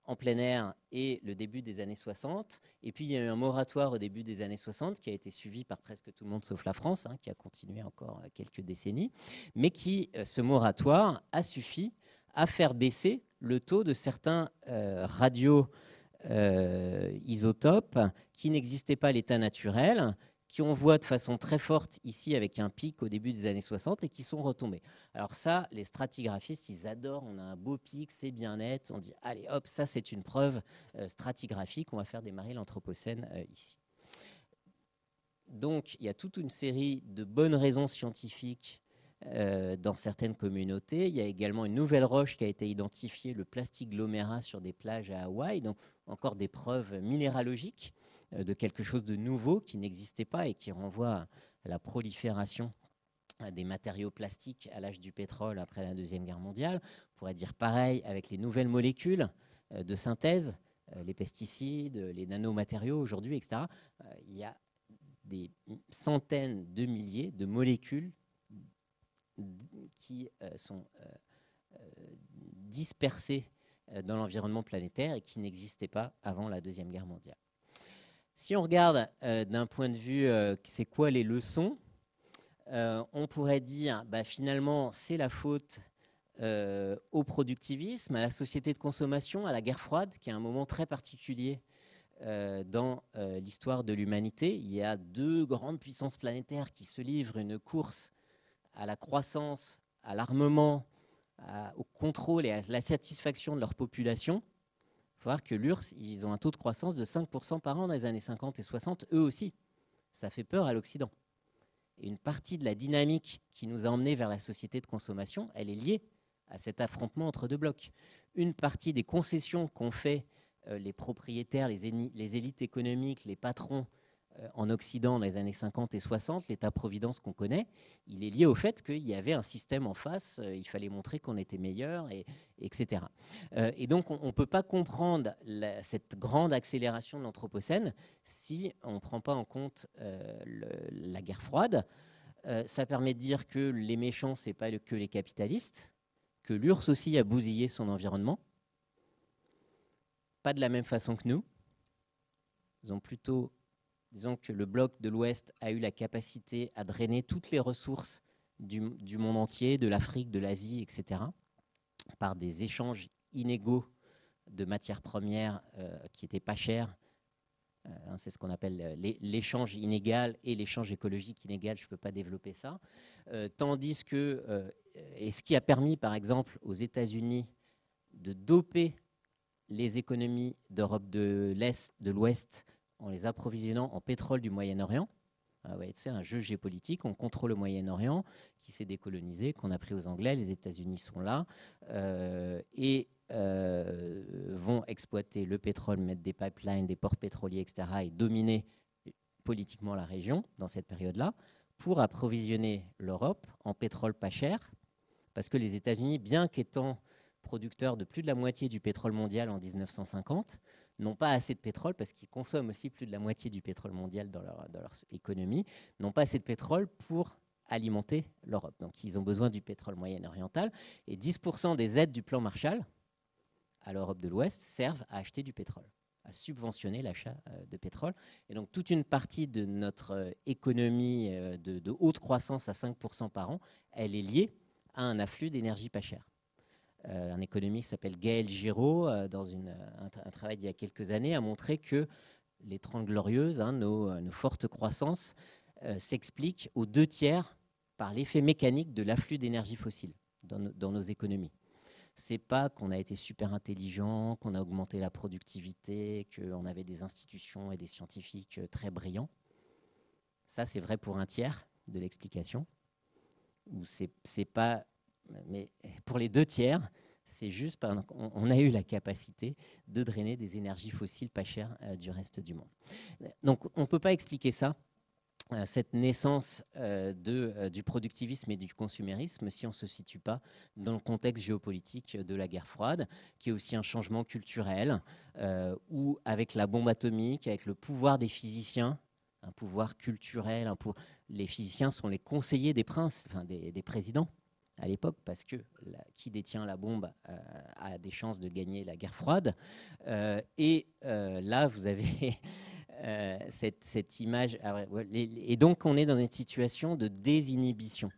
en plein air et le début des années 60. Et puis, il y a eu un moratoire au début des années 60 qui a été suivi par presque tout le monde sauf la France, qui a continué encore quelques décennies, mais ce moratoire a suffi à faire baisser le taux de certains radioisotopes qui n'existaient pas à l'état naturel, qui on voit de façon très forte ici avec un pic au début des années 60 et qui sont retombés. Alors ça, les stratigraphistes, ils adorent, on a un beau pic, c'est bien net, on dit allez hop, ça c'est une preuve stratigraphique, on va faire démarrer l'Anthropocène ici. Donc il y a toute une série de bonnes raisons scientifiques dans certaines communautés. Il y a également une nouvelle roche qui a été identifiée, le plastiglomérat sur des plages à Hawaï, donc encore des preuves minéralogiques de quelque chose de nouveau qui n'existait pas et qui renvoie à la prolifération des matériaux plastiques à l'âge du pétrole après la Deuxième Guerre mondiale. On pourrait dire pareil avec les nouvelles molécules de synthèse, les pesticides, les nanomatériaux aujourd'hui, etc. Il y a des centaines de milliers de molécules qui sont dispersées dans l'environnement planétaire et qui n'existaient pas avant la Deuxième Guerre mondiale. Si on regarde d'un point de vue, c'est quoi les leçons, on pourrait dire finalement c'est la faute au productivisme, à la société de consommation, à la guerre froide, qui est un moment très particulier dans l'histoire de l'humanité. Il y a deux grandes puissances planétaires qui se livrent une course à la croissance, à l'armement, au contrôle et à la satisfaction de leur population. Il faut voir que l'URSS, ils ont un taux de croissance de 5% par an dans les années 50 et 60, eux aussi. Ça fait peur à l'Occident. Et une partie de la dynamique qui nous a emmenés vers la société de consommation, elle est liée à cet affrontement entre deux blocs. Une partie des concessions qu'ont fait les propriétaires, les élites économiques, les patrons en Occident dans les années 50 et 60, l'État-providence qu'on connaît, il est lié au fait qu'il y avait un système en face, il fallait montrer qu'on était meilleur, etc. Et donc, on ne peut pas comprendre cette grande accélération de l'Anthropocène si on ne prend pas en compte la guerre froide. Ça permet de dire que les méchants, ce n'est pas que les capitalistes, que l'URSS aussi a bousillé son environnement, pas de la même façon que nous. Ils ont plutôt... Disons que le bloc de l'Ouest a eu la capacité à drainer toutes les ressources du monde entier, de l'Afrique, de l'Asie, etc., par des échanges inégaux de matières premières qui n'étaient pas chères. C'est ce qu'on appelle l'échange inégal et l'échange écologique inégal. Je ne peux pas développer ça. Tandis que, et ce qui a permis, par exemple, aux États-Unis de doper les économies d'Europe de l'Est, de l'Ouest, en les approvisionnant en pétrole du Moyen-Orient. C'est un jeu géopolitique, on contrôle le Moyen-Orient qui s'est décolonisé, qu'on a pris aux Anglais, les États-Unis sont là, et vont exploiter le pétrole, mettre des pipelines, des ports pétroliers, etc., et dominer politiquement la région dans cette période-là, pour approvisionner l'Europe en pétrole pas cher, parce que les États-Unis, bien qu'étant producteurs de plus de la moitié du pétrole mondial en 1950, n'ont pas assez de pétrole, parce qu'ils consomment aussi plus de la moitié du pétrole mondial dans leur économie, n'ont pas assez de pétrole pour alimenter l'Europe. Donc ils ont besoin du pétrole moyen-oriental, et 10% des aides du plan Marshall à l'Europe de l'Ouest servent à acheter du pétrole, à subventionner l'achat de pétrole. Et donc toute une partie de notre économie de haute croissance à 5% par an, elle est liée à un afflux d'énergie pas chère. un économiste qui s'appelle Gaël Giraud, dans un travail d'il y a quelques années, a montré que les 30 glorieuses, nos fortes croissances, s'expliquent aux 2/3 par l'effet mécanique de l'afflux d'énergie fossile dans nos économies. C'est pas qu'on a été super intelligent, qu'on a augmenté la productivité, qu'on avait des institutions et des scientifiques très brillants. Ça, c'est vrai pour 1/3 de l'explication. Ou c'est pas, mais pour les 2/3, c'est juste qu'on a eu la capacité de drainer des énergies fossiles pas chères du reste du monde. Donc, on ne peut pas expliquer ça, cette naissance du productivisme et du consumérisme, si on ne se situe pas dans le contexte géopolitique de la guerre froide, qui est aussi un changement culturel, où avec la bombe atomique, avec le pouvoir des physiciens, un pouvoir culturel, les physiciens sont les conseillers des princes, enfin des présidents à l'époque, parce que qui détient la bombe a des chances de gagner la guerre froide. Là, vous avez cette image. Et donc, on est dans une situation de désinhibition.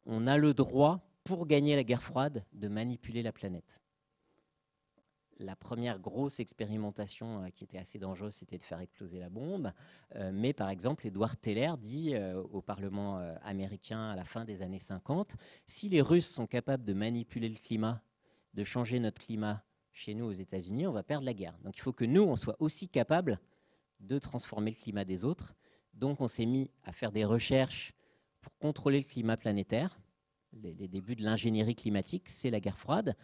On a le droit, pour gagner la guerre froide, de manipuler la planète. La première grosse expérimentation qui était assez dangereuse, c'était de faire exploser la bombe. Mais par exemple, Edward Teller dit au Parlement américain à la fin des années 50, si les Russes sont capables de manipuler le climat, de changer notre climat chez nous aux États-Unis, on va perdre la guerre. Donc il faut que nous, on soit aussi capables de transformer le climat des autres. Donc on s'est mis à faire des recherches pour contrôler le climat planétaire. Les débuts de l'ingénierie climatique, c'est la guerre froide.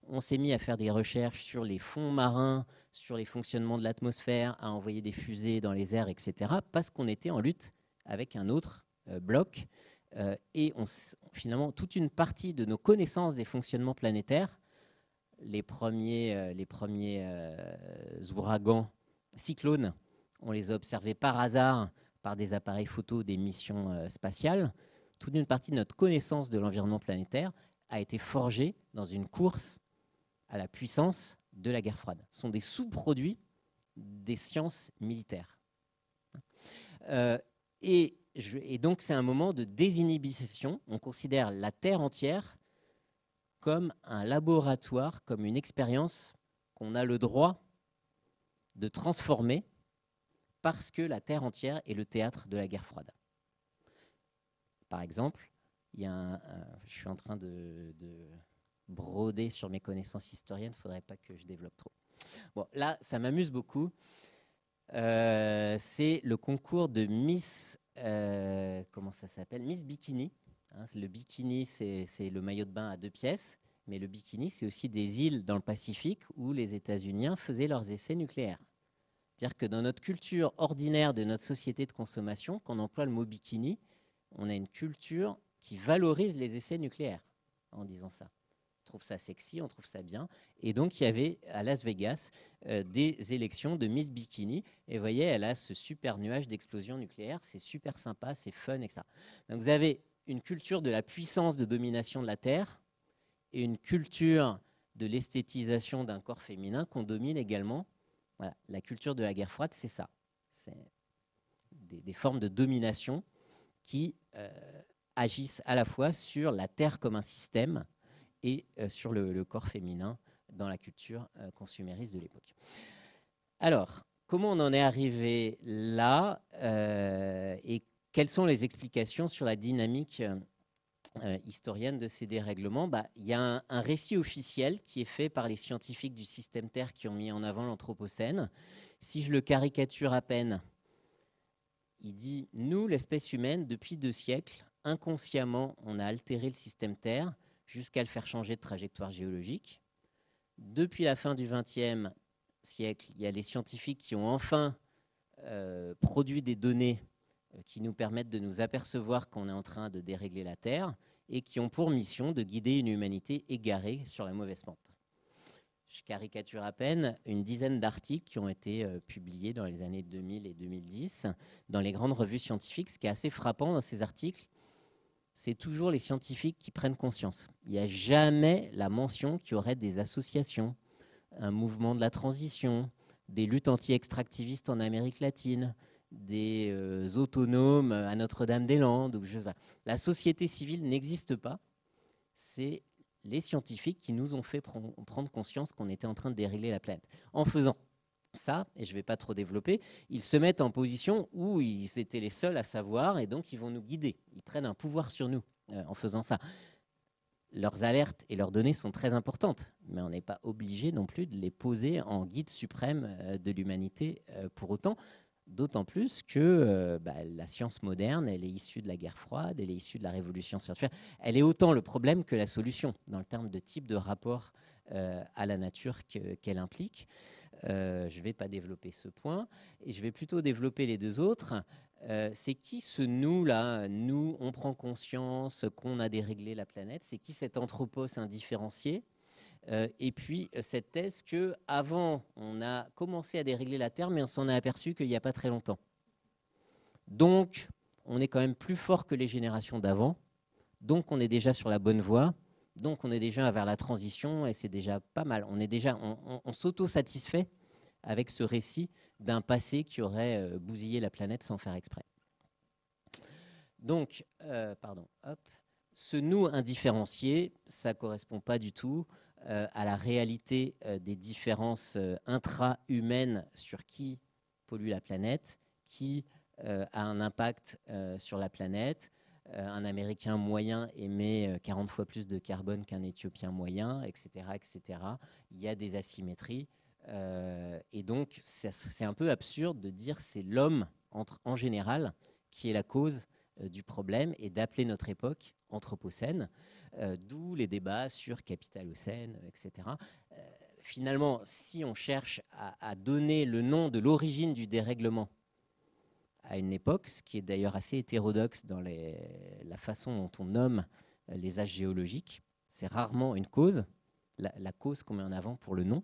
On s'est mis à faire des recherches sur les fonds marins, sur les fonctionnements de l'atmosphère, à envoyer des fusées dans les airs, etc., parce qu'on était en lutte avec un autre bloc. Et finalement, toute une partie de nos connaissances des fonctionnements planétaires, les premiers ouragans, cyclones, on les a observés par hasard par des appareils photo des missions spatiales. Toute une partie de notre connaissance de l'environnement planétaire a été forgée dans une course à la puissance de la guerre froide. Ce sont des sous-produits des sciences militaires. Et donc, c'est un moment de désinhibition. On considère la Terre entière comme un laboratoire, comme une expérience qu'on a le droit de transformer parce que la Terre entière est le théâtre de la guerre froide. Par exemple, je suis en train de broder sur mes connaissances historiennes, il ne faudrait pas que je développe trop. Bon, là, ça m'amuse beaucoup. C'est le concours de Miss, comment ça s'appelle ? Miss Bikini. Le bikini, c'est le maillot de bain à 2 pièces, mais le bikini, c'est aussi des îles dans le Pacifique où les États-Unis faisaient leurs essais nucléaires. C'est-à-dire que dans notre culture ordinaire de notre société de consommation, quand on emploie le mot bikini, on a une culture qui valorise les essais nucléaires en disant ça. On trouve ça sexy, on trouve ça bien. Et donc, il y avait à Las Vegas des élections de Miss Bikini. Et vous voyez, elle a ce super nuage d'explosion nucléaire. C'est super sympa, c'est fun et ça. Donc, vous avez une culture de la puissance de domination de la Terre et une culture de l'esthétisation d'un corps féminin qu'on domine également. Voilà. La culture de la guerre froide, c'est ça. C'est des formes de domination qui agissent à la fois sur la Terre comme un système et sur le corps féminin dans la culture consumériste de l'époque. Alors, comment on en est arrivé là et quelles sont les explications sur la dynamique historienne de ces dérèglements ? Il y a un récit officiel qui est fait par les scientifiques du système Terre qui ont mis en avant l'Anthropocène. Si je le caricature à peine, il dit « Nous, l'espèce humaine, depuis 2 siècles, inconsciemment, on a altéré le système Terre jusqu'à le faire changer de trajectoire géologique. Depuis la fin du XXe siècle, il y a les scientifiques qui ont enfin produit des données qui nous permettent de nous apercevoir qu'on est en train de dérégler la Terre et qui ont pour mission de guider une humanité égarée sur la mauvaise pente. » Je caricature à peine, une dizaine d'articles qui ont été publiés dans les années 2000 et 2010 dans les grandes revues scientifiques. Ce qui est assez frappant dans ces articles, c'est toujours les scientifiques qui prennent conscience. Il n'y a jamais la mention qu'il y aurait des associations, un mouvement de la transition, des luttes anti-extractivistes en Amérique latine, des autonomes à Notre-Dame-des-Landes. La société civile n'existe pas. C'est les scientifiques qui nous ont fait prendre conscience qu'on était en train de dérégler la planète. En faisant ça, et je ne vais pas trop développer, ils se mettent en position où ils étaient les seuls à savoir, et donc ils vont nous guider. Ils prennent un pouvoir sur nous en faisant ça. Leurs alertes et leurs données sont très importantes, mais on n'est pas obligé non plus de les poser en guide suprême de l'humanité pour autant. D'autant plus que la science moderne, elle est issue de la guerre froide, elle est issue de la révolution scientifique. Elle est autant le problème que la solution, dans le terme de type de rapport à la nature qu'elle implique. Je ne vais pas développer ce point, et je vais plutôt développer les deux autres. C'est qui ce nous-là? Nous, on prend conscience qu'on a déréglé la planète. C'est qui cet anthropos indifférencié? Et puis cette thèse qu'avant, on a commencé à dérégler la Terre, mais on s'en est aperçu qu'il n'y a pas très longtemps. Donc, on est quand même plus fort que les générations d'avant. Donc, on est déjà sur la bonne voie. Donc, on est déjà vers la transition et c'est déjà pas mal. On s'auto-satisfait avec ce récit d'un passé qui aurait bousillé la planète sans faire exprès. Donc, ce nous indifférencié, ça ne correspond pas du tout à la réalité des différences intra-humaines sur qui pollue la planète, qui a un impact sur la planète. Un Américain moyen émet 40 fois plus de carbone qu'un Éthiopien moyen, etc., etc. Il y a des asymétries. Et donc, c'est un peu absurde de dire que c'est l'homme, en général, qui est la cause du problème et d'appeler notre époque anthropocène, d'où les débats sur capitalocène, etc. Finalement, si on cherche à donner le nom de l'origine du dérèglement à une époque, ce qui est d'ailleurs assez hétérodoxe dans la façon dont on nomme les âges géologiques, c'est rarement une cause, la cause qu'on met en avant pour le nom.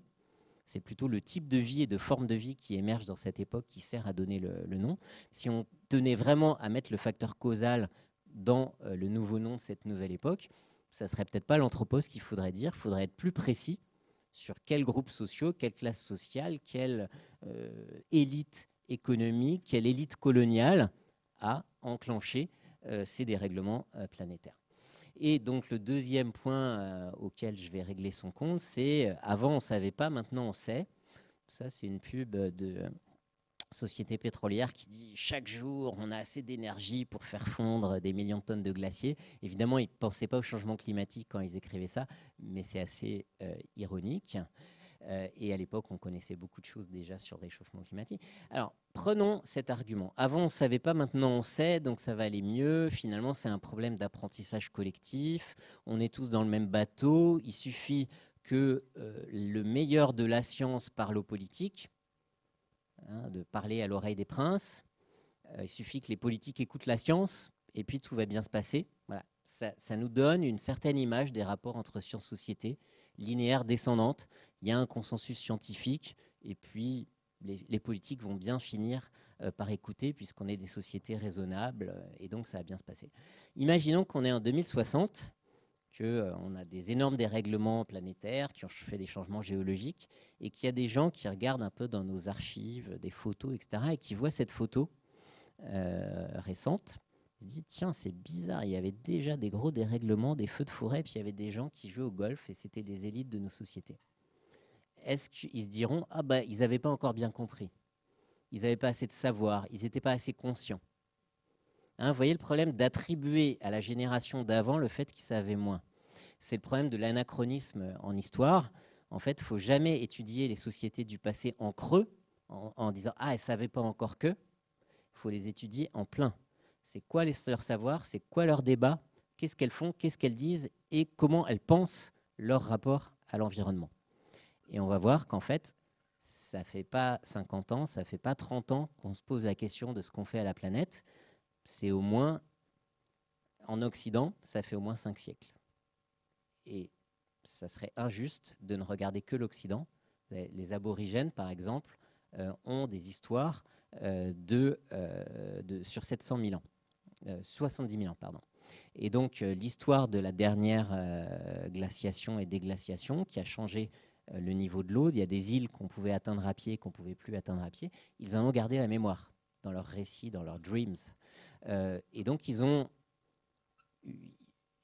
C'est plutôt le type de vie et de forme de vie qui émerge dans cette époque qui sert à donner le nom. Si on tenait vraiment à mettre le facteur causal dans le nouveau nom de cette nouvelle époque, ça ne serait peut-être pas l'anthropos qu'il faudrait dire. Il faudrait être plus précis sur quels groupes sociaux, quelle classe sociale, quelle élite économique, quelle élite coloniale a enclenché ces dérèglements planétaires. Et donc le deuxième point auquel je vais régler son compte, c'est avant on ne savait pas, maintenant on sait. Ça c'est une pub de société pétrolière qui dit chaque jour on a assez d'énergie pour faire fondre des millions de tonnes de glaciers. Évidemment ils ne pensaient pas au changement climatique quand ils écrivaient ça, mais c'est assez ironique. Et à l'époque, on connaissait beaucoup de choses déjà sur le réchauffement climatique. Alors, prenons cet argument. Avant, on ne savait pas, maintenant on sait, donc ça va aller mieux. Finalement, c'est un problème d'apprentissage collectif. On est tous dans le même bateau. Il suffit que le meilleur de la science parle aux politiques, de parler à l'oreille des princes. Il suffit que les politiques écoutent la science, et puis tout va bien se passer. Voilà. Ça nous donne une certaine image des rapports entre science-société, linéaire descendante. Il y a un consensus scientifique et puis les politiques vont bien finir par écouter puisqu'on est des sociétés raisonnables et donc ça va bien se passer. Imaginons qu'on est en 2060, qu'on a des énormes dérèglements planétaires qui ont fait des changements géologiques et qu'il y a des gens qui regardent un peu dans nos archives, des photos, etc. et qui voient cette photo récente. Il se dit, tiens, c'est bizarre, il y avait déjà des gros dérèglements, des feux de forêt, puis il y avait des gens qui jouaient au golf et c'était des élites de nos sociétés. Est-ce qu'ils se diront, ah bah, ils n'avaient pas encore bien compris, ils n'avaient pas assez de savoir, ils n'étaient pas assez conscients. Vous voyez le problème d'attribuer à la génération d'avant le fait qu'ils savaient moins. C'est le problème de l'anachronisme en histoire. En fait, il ne faut jamais étudier les sociétés du passé en creux, en disant, ah, elles ne savaient pas encore que. Il faut les étudier en plein. C'est quoi leur savoir, c'est quoi leur débat, qu'est-ce qu'elles font, qu'est-ce qu'elles disent et comment elles pensent leur rapport à l'environnement. Et on va voir qu'en fait, ça ne fait pas 50 ans, ça ne fait pas 30 ans qu'on se pose la question de ce qu'on fait à la planète. C'est au moins, en Occident, ça fait au moins 5 siècles. Et ça serait injuste de ne regarder que l'Occident. Les aborigènes, par exemple, ont des histoires sur 700 000 ans. 70 000 ans, pardon. Et donc, l'histoire de la dernière glaciation et déglaciation qui a changé le niveau de l'eau. Il y a des îles qu'on pouvait atteindre à pied, qu'on ne pouvait plus atteindre à pied. Ils en ont gardé la mémoire dans leurs récits, dans leurs dreams. Et donc, ils ont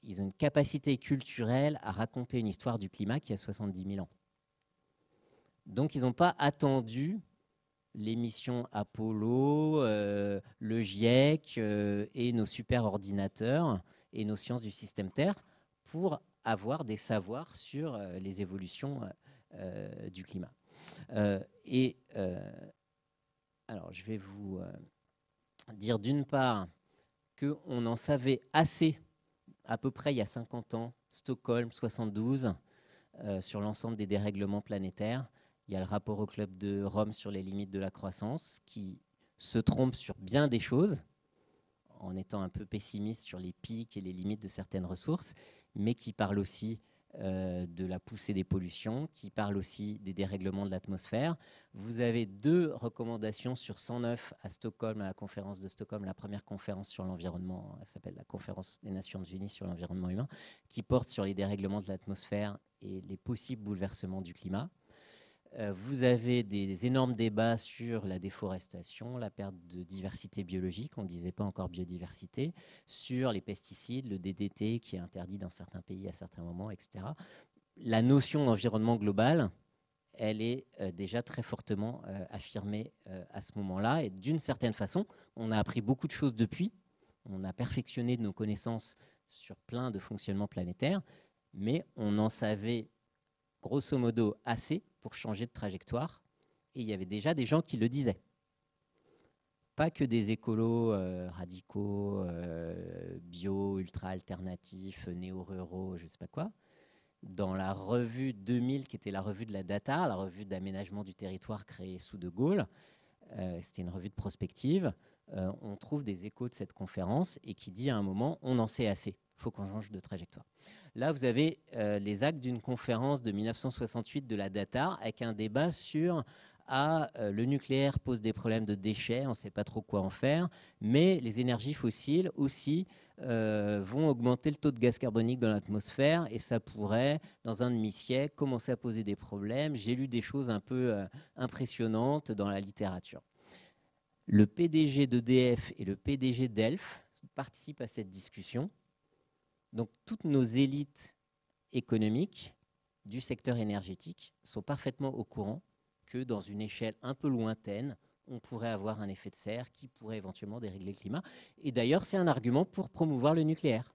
ils ont une capacité culturelle à raconter une histoire du climat qui a 70 000 ans. Donc, ils n'ont pas attendu les missions Apollo, le GIEC et nos superordinateurs et nos sciences du système Terre pour avoir des savoirs sur les évolutions du climat. Alors, je vais vous dire d'une part qu'on en savait assez, à peu près il y a 50 ans, Stockholm 72, sur l'ensemble des dérèglements planétaires. Il y a le rapport au Club de Rome sur les limites de la croissance qui se trompe sur bien des choses, en étant un peu pessimiste sur les pics et les limites de certaines ressources, mais qui parle aussi de la poussée des pollutions, qui parle aussi des dérèglements de l'atmosphère. Vous avez 2 recommandations sur 109 à Stockholm, à la conférence de Stockholm, la première conférence sur l'environnement, elle s'appelle la conférence des Nations Unies sur l'environnement humain, qui porte sur les dérèglements de l'atmosphère et les possibles bouleversements du climat. Vous avez des énormes débats sur la déforestation, la perte de diversité biologique, on ne disait pas encore biodiversité, sur les pesticides, le DDT qui est interdit dans certains pays à certains moments, etc. La notion d'environnement global, elle est déjà très fortement affirmée à ce moment-là. Et d'une certaine façon, on a appris beaucoup de choses depuis. On a perfectionné nos connaissances sur plein de fonctionnements planétaires, mais on en savait grosso modo assez pour changer de trajectoire. Et il y avait déjà des gens qui le disaient. Pas que des écolos radicaux, bio, ultra-alternatifs, néo-ruraux, je ne sais pas quoi. Dans la revue 2000, qui était la revue de la data, la revue d'aménagement du territoire créée sous De Gaulle, c'était une revue de prospective, on trouve des échos de cette conférence et qui dit à un moment, on en sait assez, il faut qu'on change de trajectoire. Là, vous avez les actes d'une conférence de 1968 de la data avec un débat sur le nucléaire pose des problèmes de déchets, on ne sait pas trop quoi en faire, mais les énergies fossiles aussi vont augmenter le taux de gaz carbonique dans l'atmosphère et ça pourrait, dans un demi-siècle, commencer à poser des problèmes. J'ai lu des choses un peu impressionnantes dans la littérature. Le PDG d'EDF et le PDG d'Elf participent à cette discussion. Donc, toutes nos élites économiques du secteur énergétique sont parfaitement au courant que dans une échelle un peu lointaine, on pourrait avoir un effet de serre qui pourrait éventuellement dérégler le climat. Et d'ailleurs, c'est un argument pour promouvoir le nucléaire.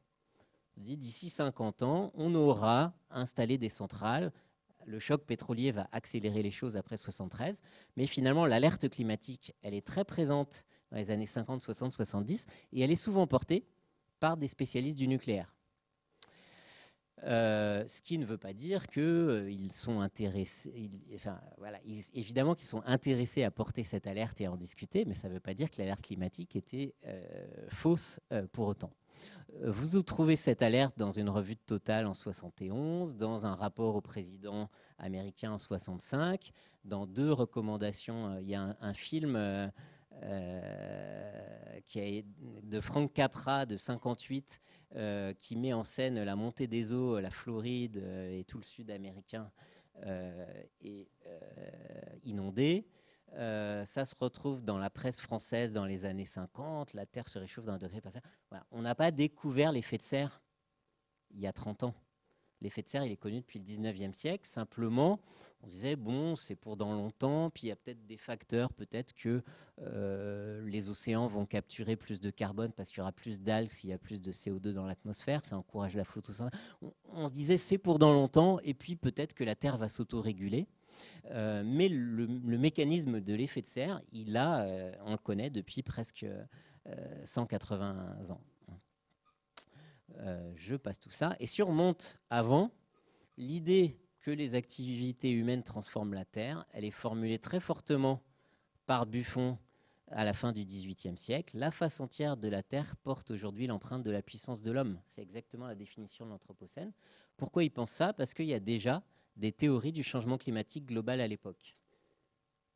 D'ici 50 ans, on aura installé des centrales. Le choc pétrolier va accélérer les choses après 73. Mais finalement, l'alerte climatique, elle est très présente dans les années 50, 60, 70. Et elle est souvent portée par des spécialistes du nucléaire. Ce qui ne veut pas dire qu'ils sont intéressés, évidemment qu'ils sont intéressés à porter cette alerte et à en discuter, mais ça ne veut pas dire que l'alerte climatique était fausse pour autant. Vous trouvez cette alerte dans une revue de Total en 71, dans un rapport au président américain en 65, dans 2 recommandations. Il y a un film qui est de Frank Capra de 58 qui met en scène la montée des eaux, la Floride et tout le sud américain est inondé. Ça se retrouve dans la presse française dans les années 50, la Terre se réchauffe d'1 degré par serre. Voilà. On n'a pas découvert l'effet de serre il y a 30 ans. L'effet de serre, il est connu depuis le 19e siècle. Simplement, on disait, bon, c'est pour dans longtemps, puis il y a peut-être des facteurs, peut-être que les océans vont capturer plus de carbone parce qu'il y aura plus d'algues s'il y a plus de CO2 dans l'atmosphère, ça encourage la photosynthèse. On se disait, c'est pour dans longtemps, et puis peut-être que la Terre va s'autoréguler. Mais le mécanisme de l'effet de serre, on le connaît depuis presque 180 ans. Je passe tout ça. Et si on remonte avant, l'idée que les activités humaines transforment la Terre, elle est formulée très fortement par Buffon à la fin du XVIIIe siècle. La face entière de la Terre porte aujourd'hui l'empreinte de la puissance de l'homme. C'est exactement la définition de l'Anthropocène. Pourquoi il pense ça? Parce qu'il y a déjà des théories du changement climatique global à l'époque,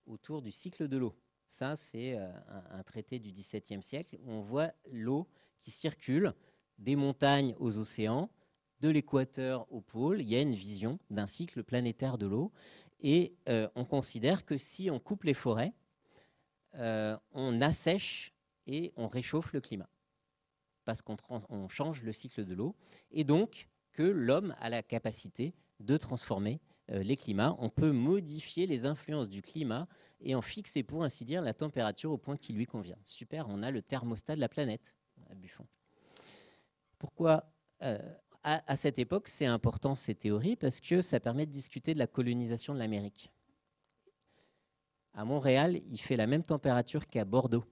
autour du cycle de l'eau. Ça, c'est un traité du XVIIe siècle où on voit l'eau qui circule des montagnes aux océans, de l'équateur au pôle. Il y a une vision d'un cycle planétaire de l'eau. Et on considère que si on coupe les forêts, on assèche et on réchauffe le climat. parce qu'on change le cycle de l'eau, et donc que l'homme a la capacité de transformer les climats. On peut modifier les influences du climat et en fixer, pour ainsi dire, la température au point qui lui convient. Super, on a le thermostat de la planète à Buffon. Pourquoi à cette époque, c'est important ces théories? Parce que ça permet de discuter de la colonisation de l'Amérique. À Montréal, il fait la même température qu'à Bordeaux.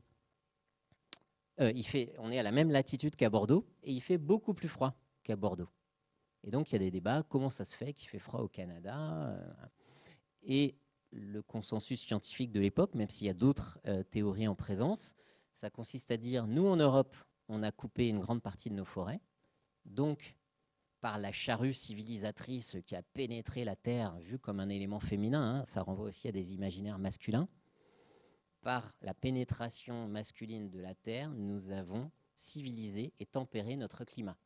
On est à la même latitude qu'à Bordeaux et il fait beaucoup plus froid qu'à Bordeaux. Et donc, il y a des débats, comment ça se fait qu'il fait froid au Canada? Et le consensus scientifique de l'époque, même s'il y a d'autres théories en présence, ça consiste à dire, nous en Europe, on a coupé une grande partie de nos forêts, donc par la charrue civilisatrice qui a pénétré la Terre, vue comme un élément féminin, hein, ça renvoie aussi à des imaginaires masculins, par la pénétration masculine de la Terre, nous avons civilisé et tempéré notre climat.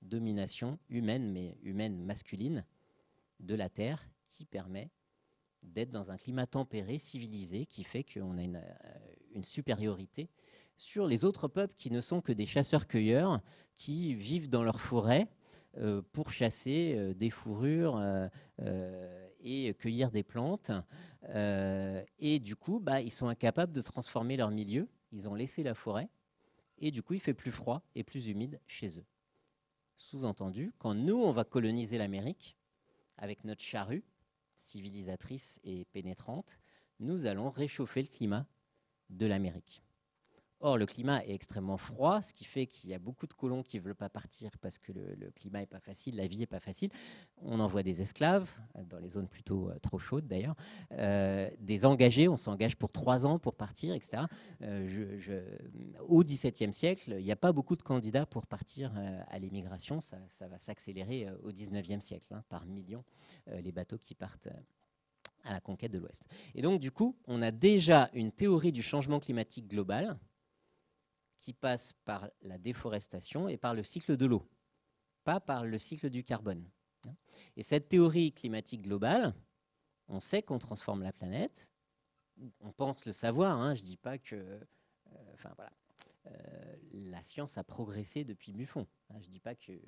Domination humaine, mais humaine masculine, de la Terre, qui permet d'être dans un climat tempéré, civilisé, qui fait qu'on a une supériorité sur les autres peuples qui ne sont que des chasseurs-cueilleurs, qui vivent dans leurs forêts pour chasser des fourrures et cueillir des plantes. Et du coup, ils sont incapables de transformer leur milieu. Ils ont laissé la forêt. Et du coup, il fait plus froid et plus humide chez eux. Sous-entendu, quand nous, on va coloniser l'Amérique, avec notre charrue civilisatrice et pénétrante, nous allons réchauffer le climat de l'Amérique. Or, le climat est extrêmement froid, ce qui fait qu'il y a beaucoup de colons qui ne veulent pas partir parce que le climat n'est pas facile, la vie n'est pas facile. On envoie des esclaves, dans les zones plutôt trop chaudes d'ailleurs, des engagés, on s'engage pour 3 ans pour partir, etc. Au XVIIe siècle, il n'y a pas beaucoup de candidats pour partir à l'émigration, ça va s'accélérer au XIXe siècle, hein, par millions, les bateaux qui partent à la conquête de l'Ouest. Et donc, du coup, on a déjà une théorie du changement climatique global qui passe par la déforestation et par le cycle de l'eau, pas par le cycle du carbone. Et cette théorie climatique globale, on sait qu'on transforme la planète, on pense le savoir, hein, je ne dis pas que... la science a progressé depuis Buffon, hein, je ne dis pas que...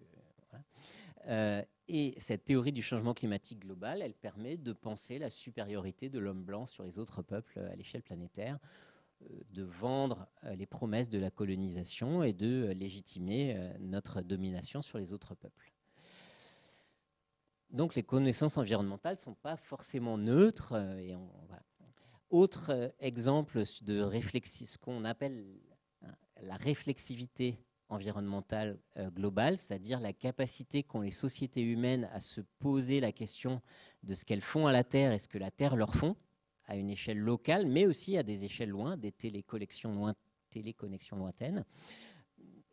et cette théorie du changement climatique global, elle permet de penser la supériorité de l'homme blanc sur les autres peuples à l'échelle planétaire, de vendre les promesses de la colonisation et de légitimer notre domination sur les autres peuples. Donc les connaissances environnementales ne sont pas forcément neutres. Voilà. Autre exemple de réflexion, ce qu'on appelle la réflexivité environnementale globale, c'est-à-dire la capacité qu'ont les sociétés humaines à se poser la question de ce qu'elles font à la Terre et ce que la Terre leur font, à une échelle locale, mais aussi à des échelles lointaines, des téléconnexions lointaines.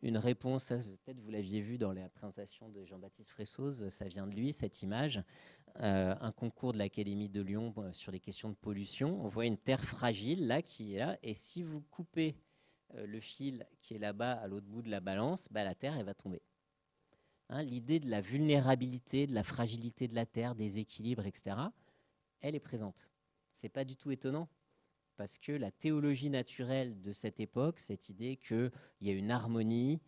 Une réponse, peut-être vous l'aviez vu dans la présentation de Jean-Baptiste Fressoz, ça vient de lui, cette image, un concours de l'Académie de Lyon sur les questions de pollution. On voit une terre fragile, là, qui est là, et si vous coupez le fil qui est là-bas, à l'autre bout de la balance, la terre, elle va tomber. Hein, l'idée de la vulnérabilité, de la fragilité de la terre, des équilibres, etc., elle est présente. Ce n'est pas du tout étonnant, parce que la théologie naturelle de cette époque, cette idée qu'il y a une harmonie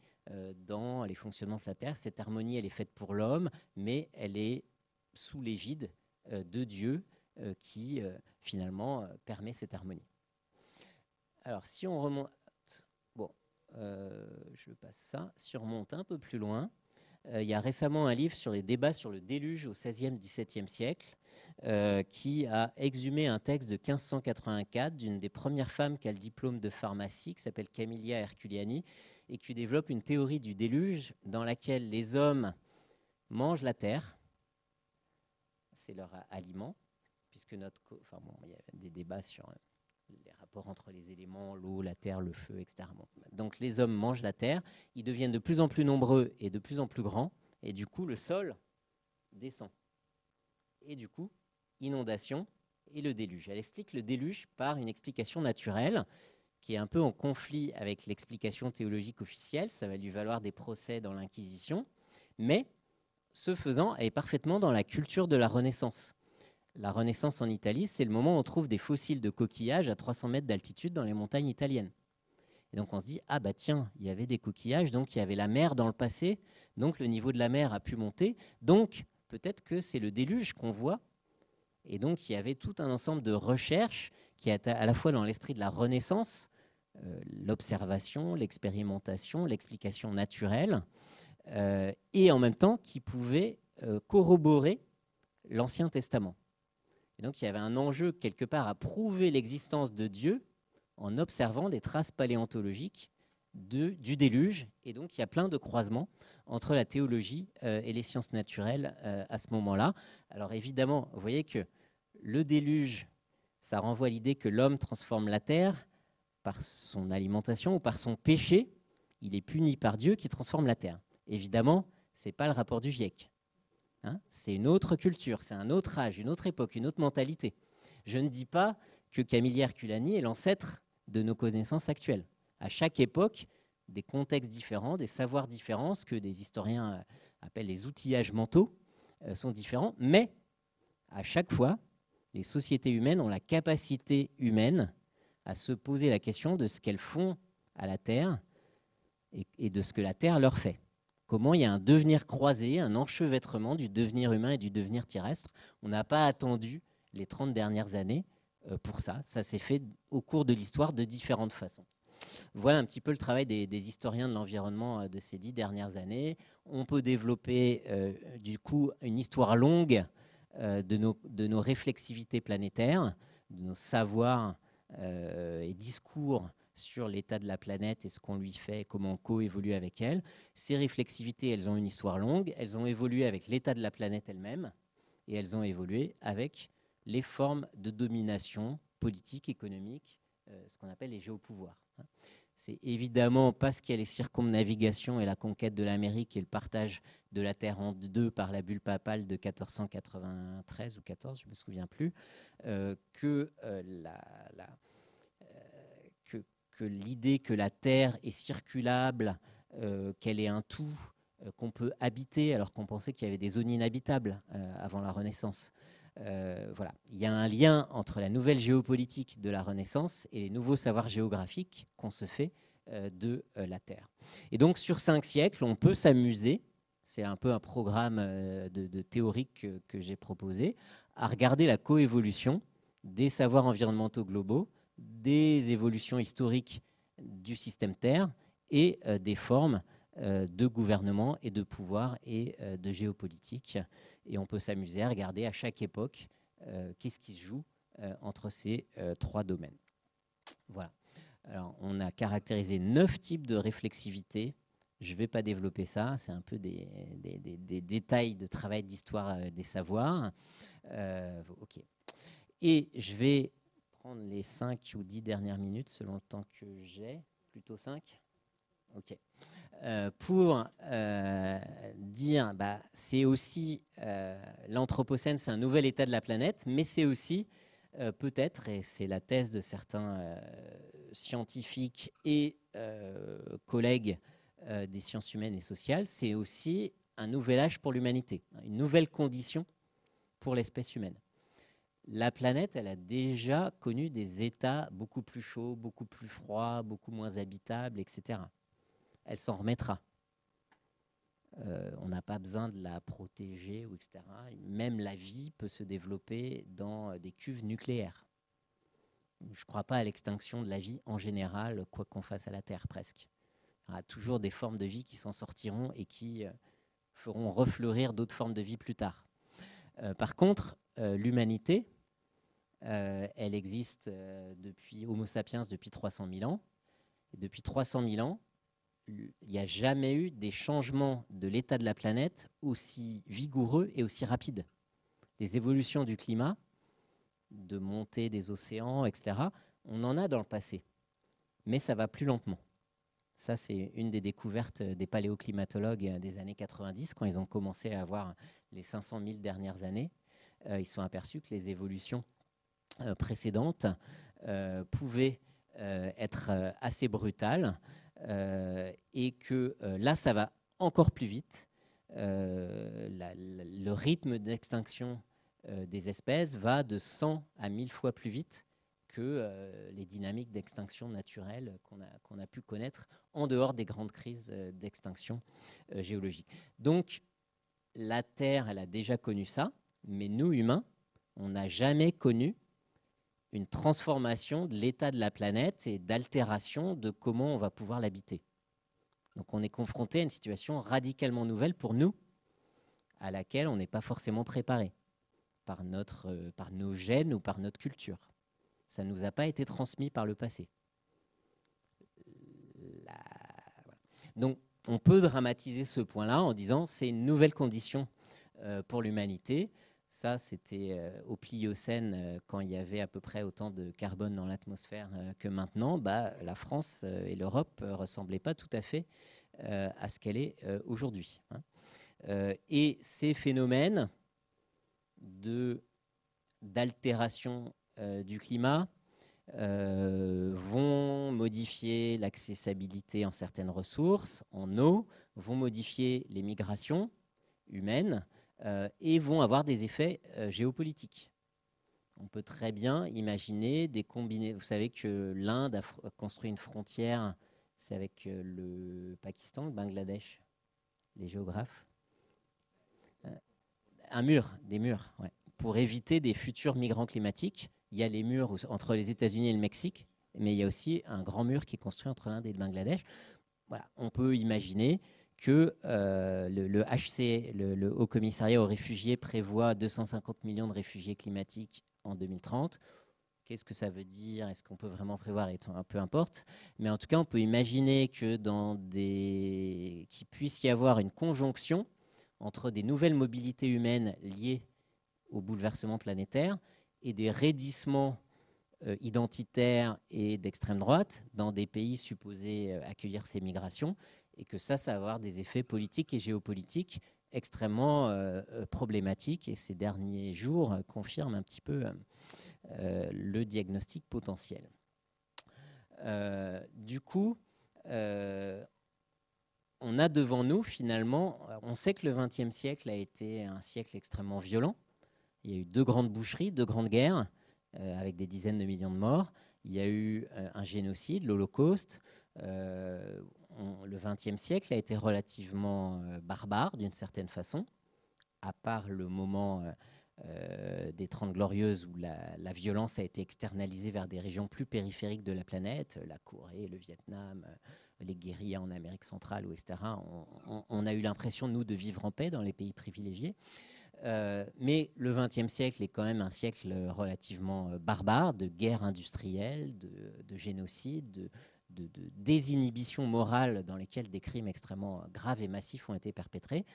dans les fonctionnements de la Terre, cette harmonie, elle est faite pour l'homme, mais elle est sous l'égide de Dieu qui, finalement, permet cette harmonie. Alors, si on remonte... je passe ça. Si on remonte un peu plus loin, il y a récemment un livre sur les débats sur le déluge au XVIe, XVIIe siècle, qui a exhumé un texte de 1584 d'une des premières femmes qui a le diplôme de pharmacie, qui s'appelle Camilla Herculiani, et qui développe une théorie du déluge dans laquelle les hommes mangent la terre, c'est leur aliment, puisque il y a des débats sur les rapports entre les éléments, l'eau, la terre, le feu, etc. Donc les hommes mangent la terre, ils deviennent de plus en plus nombreux et de plus en plus grands, et du coup le sol descend. Et du coup, inondation et le déluge. Elle explique le déluge par une explication naturelle qui est un peu en conflit avec l'explication théologique officielle. Ça va lui valoir des procès dans l'Inquisition. Mais, ce faisant, elle est parfaitement dans la culture de la Renaissance. La Renaissance en Italie, c'est le moment où on trouve des fossiles de coquillages à 300 mètres d'altitude dans les montagnes italiennes. Et donc on se dit, ah bah tiens, il y avait des coquillages, donc il y avait la mer dans le passé, donc le niveau de la mer a pu monter, donc peut-être que c'est le déluge qu'on voit. Et donc il y avait tout un ensemble de recherches qui étaient à la fois dans l'esprit de la Renaissance, l'observation, l'expérimentation, l'explication naturelle, et en même temps qui pouvaient corroborer l'Ancien Testament. Et donc il y avait un enjeu quelque part à prouver l'existence de Dieu en observant des traces paléontologiques du déluge. Et donc il y a plein de croisements entre la théologie et les sciences naturelles à ce moment-là. Alors évidemment, vous voyez que le déluge, ça renvoie à l'idée que l'homme transforme la terre par son alimentation ou par son péché. Il est puni par Dieu qui transforme la terre. Évidemment, ce n'est pas le rapport du GIEC. Hein, c'est une autre culture, c'est un autre âge, une autre époque, une autre mentalité. Je ne dis pas que Camille Herculani est l'ancêtre de nos connaissances actuelles. À chaque époque, des contextes différents, des savoirs différents, ce que des historiens appellent les outillages mentaux, sont différents, mais à chaque fois, les sociétés humaines ont la capacité humaine à se poser la question de ce qu'elles font à la Terre et de ce que la Terre leur fait. Comment il y a un devenir croisé, un enchevêtrement du devenir humain et du devenir terrestre. On n'a pas attendu les 30 dernières années pour ça. Ça s'est fait au cours de l'histoire de différentes façons. Voilà un petit peu le travail des historiens de l'environnement de ces 10 dernières années. On peut développer du coup une histoire longue de nos réflexivités planétaires, de nos savoirs et discours sur l'état de la planète et ce qu'on lui fait et comment on coévolue avec elle. Ces réflexivités, elles ont une histoire longue, elles ont évolué avec l'état de la planète elle-même et elles ont évolué avec les formes de domination politique, économique, ce qu'on appelle les géopouvoirs. C'est évidemment parce qu'il y a les circumnavigations et la conquête de l'Amérique et le partage de la Terre en deux par la bulle papale de 1493 ou 14, je ne me souviens plus, que l'idée que la Terre est circulable, qu'elle est un tout, qu'on peut habiter, alors qu'on pensait qu'il y avait des zones inhabitables avant la Renaissance. Voilà. Il y a un lien entre la nouvelle géopolitique de la Renaissance et les nouveaux savoirs géographiques qu'on se fait de la Terre. Et donc, sur 5 siècles, on peut s'amuser, c'est un peu un programme de théorique que j'ai proposé, à regarder la coévolution des savoirs environnementaux globaux, des évolutions historiques du système Terre et des formes de gouvernement et de pouvoir et de géopolitique. Et on peut s'amuser à regarder à chaque époque qu'est-ce qui se joue entre ces 3 domaines. Voilà. Alors, on a caractérisé 9 types de réflexivité. Je ne vais pas développer ça, c'est un peu des détails de travail d'histoire des savoirs. Ok. Et je vais prendre les 5 ou 10 dernières minutes, selon le temps que j'ai. Plutôt 5 ? Ok. Pour dire, c'est aussi l'Anthropocène, c'est un nouvel état de la planète, mais c'est aussi peut-être, et c'est la thèse de certains scientifiques et collègues des sciences humaines et sociales, c'est aussi un nouvel âge pour l'humanité, une nouvelle condition pour l'espèce humaine. La planète, elle a déjà connu des états beaucoup plus chauds, beaucoup plus froids, beaucoup moins habitables, etc. Elle s'en remettra. On n'a pas besoin de la protéger, etc. Même la vie peut se développer dans des cuves nucléaires. Je ne crois pas à l'extinction de la vie en général, quoi qu'on fasse à la Terre, presque. Il y aura toujours des formes de vie qui s'en sortiront et qui feront refleurir d'autres formes de vie plus tard. Par contre, l'humanité, elle existe depuis Homo sapiens depuis 300 000 ans. Et depuis 300 000 ans, il n'y a jamais eu des changements de l'état de la planète aussi vigoureux et aussi rapides. Les évolutions du climat, de montée des océans, etc., on en a dans le passé, mais ça va plus lentement. Ça, c'est une des découvertes des paléoclimatologues des années 90, quand ils ont commencé à avoir les 500 000 dernières années. Ils se sont aperçus que les évolutions précédentes pouvaient être assez brutales, et que là, ça va encore plus vite. Le rythme d'extinction des espèces va de 100 à 1000 fois plus vite que les dynamiques d'extinction naturelle qu'on a pu connaître en dehors des grandes crises d'extinction géologique. Donc, la Terre, elle a déjà connu ça, mais nous, humains, on n'a jamais connu une transformation de l'état de la planète et d'altération de comment on va pouvoir l'habiter. Donc, on est confronté à une situation radicalement nouvelle pour nous, à laquelle on n'est pas forcément préparé par nos gènes ou par notre culture. Ça ne nous a pas été transmis par le passé. Donc, on peut dramatiser ce point-là en disant c'est une nouvelle condition pour l'humanité. Ça, c'était au Pliocène, quand il y avait à peu près autant de carbone dans l'atmosphère que maintenant. La France et l'Europe ne ressemblaient pas tout à fait à ce qu'elle est aujourd'hui. Et ces phénomènes d'altération du climat vont modifier l'accessibilité en certaines ressources, en eau, vont modifier les migrations humaines et vont avoir des effets géopolitiques. On peut très bien imaginer des combinaisons. Vous savez que l'Inde a construit une frontière, c'est avec le Pakistan, le Bangladesh, les géographes. Des murs, ouais. Pour éviter des futurs migrants climatiques. Il y a les murs entre les États-Unis et le Mexique, mais il y a aussi un grand mur qui est construit entre l'Inde et le Bangladesh. Voilà. On peut imaginer que le Haut Commissariat aux réfugiés prévoit 250 millions de réfugiés climatiques en 2030. Qu'est-ce que ça veut dire? Est-ce qu'on peut vraiment prévoir? Peu importe. Mais en tout cas, on peut imaginer que qu'il puisse y avoir une conjonction entre des nouvelles mobilités humaines liées au bouleversement planétaire et des raidissements identitaires et d'extrême droite dans des pays supposés accueillir ces migrations, et que ça va avoir des effets politiques et géopolitiques extrêmement problématiques. Et ces derniers jours confirment un petit peu le diagnostic potentiel. Du coup, on a devant nous, finalement, on sait que le XXe siècle a été un siècle extrêmement violent. Il y a eu 2 grandes boucheries, 2 grandes guerres, avec des dizaines de millions de morts. Il y a eu un génocide, l'Holocauste. Le XXe siècle a été relativement barbare, d'une certaine façon, à part le moment des 30 Glorieuses où la violence a été externalisée vers des régions plus périphériques de la planète, la Corée, le Vietnam, les guérillas en Amérique centrale, etc. On a eu l'impression, nous, de vivre en paix dans les pays privilégiés. Mais le XXe siècle est quand même un siècle relativement barbare, de guerre industrielle, de génocide, de désinhibition morale dans lesquelles des crimes extrêmement graves et massifs ont été perpétrés.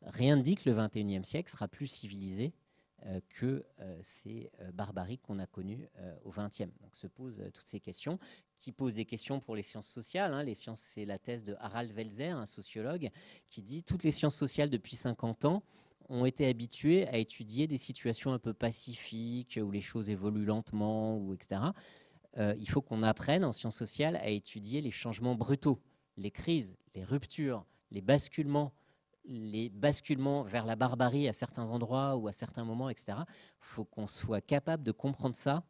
Rien ne dit que le XXIe siècle sera plus civilisé que ces barbaries qu'on a connues au XXe. Donc se posent toutes ces questions, qui posent des questions pour les sciences sociales. Les sciences, c'est la thèse de Harald Welzer, un sociologue, qui dit toutes les sciences sociales depuis 50 ans ont été habitués à étudier des situations un peu pacifiques, où les choses évoluent lentement, etc. Il faut qu'on apprenne en sciences sociales à étudier les changements brutaux, les crises, les ruptures, les basculements vers la barbarie à certains endroits ou à certains moments, etc. Il faut qu'on soit capable de comprendre ça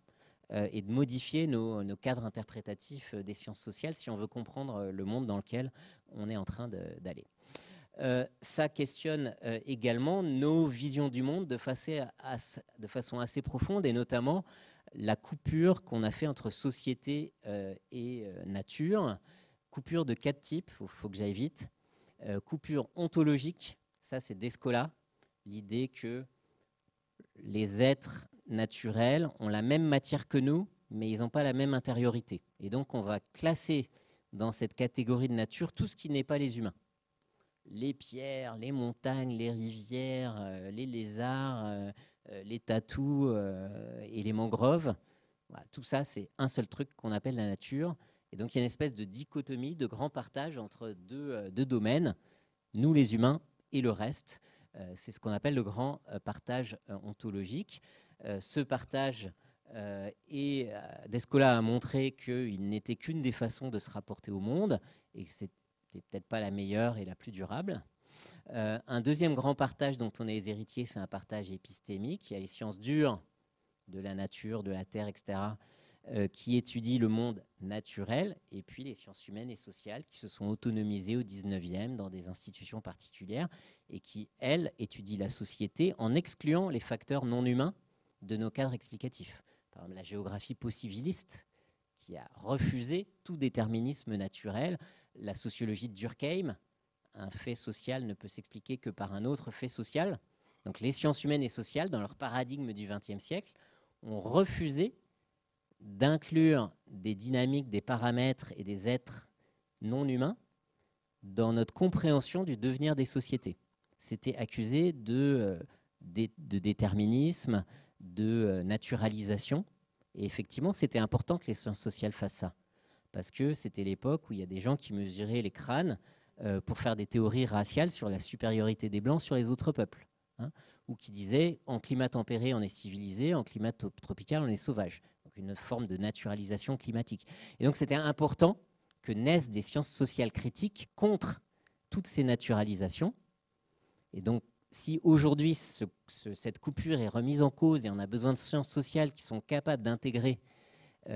et de modifier nos cadres interprétatifs des sciences sociales si on veut comprendre le monde dans lequel on est en train d'aller. Ça questionne également nos visions du monde de façon assez profonde, et notamment la coupure qu'on a fait entre société et nature. Coupure de 4 types, il faut que j'aille vite. Coupure ontologique, ça c'est Descola, l'idée que les êtres naturels ont la même matière que nous, mais ils n'ont pas la même intériorité. Et donc on va classer dans cette catégorie de nature tout ce qui n'est pas les humains. Les pierres, les montagnes, les rivières, les lézards, les tatous et les mangroves. Voilà, tout ça, c'est un seul truc qu'on appelle la nature. Et donc, il y a une espèce de dichotomie, de grand partage entre deux domaines, nous les humains et le reste. C'est ce qu'on appelle le grand partage ontologique. Ce partage, Descola a montré qu'il n'était qu'une des façons de se rapporter au monde, et que c'était peut-être pas la meilleure et la plus durable. Un deuxième grand partage dont on est les héritiers, c'est un partage épistémique. Il y a les sciences dures de la nature, de la terre, etc., qui étudient le monde naturel, et puis les sciences humaines et sociales qui se sont autonomisées au 19e dans des institutions particulières et qui, elles, étudient la société en excluant les facteurs non humains de nos cadres explicatifs. Par exemple, la géographie possibiliste, qui a refusé tout déterminisme naturel, la sociologie de Durkheim, un fait social ne peut s'expliquer que par un autre fait social. Donc les sciences humaines et sociales, dans leur paradigme du XXe siècle, ont refusé d'inclure des dynamiques, des paramètres et des êtres non humains dans notre compréhension du devenir des sociétés. C'était accusé de déterminisme, de naturalisation. Et effectivement, c'était important que les sciences sociales fassent ça. Parce que c'était l'époque où il y a des gens qui mesuraient les crânes pour faire des théories raciales sur la supériorité des Blancs sur les autres peuples. Hein, ou qui disaient, en climat tempéré, on est civilisé, en climat tropical, on est sauvage. Donc une forme de naturalisation climatique. Et donc c'était important que naissent des sciences sociales critiques contre toutes ces naturalisations. Et donc, si aujourd'hui cette coupure est remise en cause et on a besoin de sciences sociales qui sont capables d'intégrer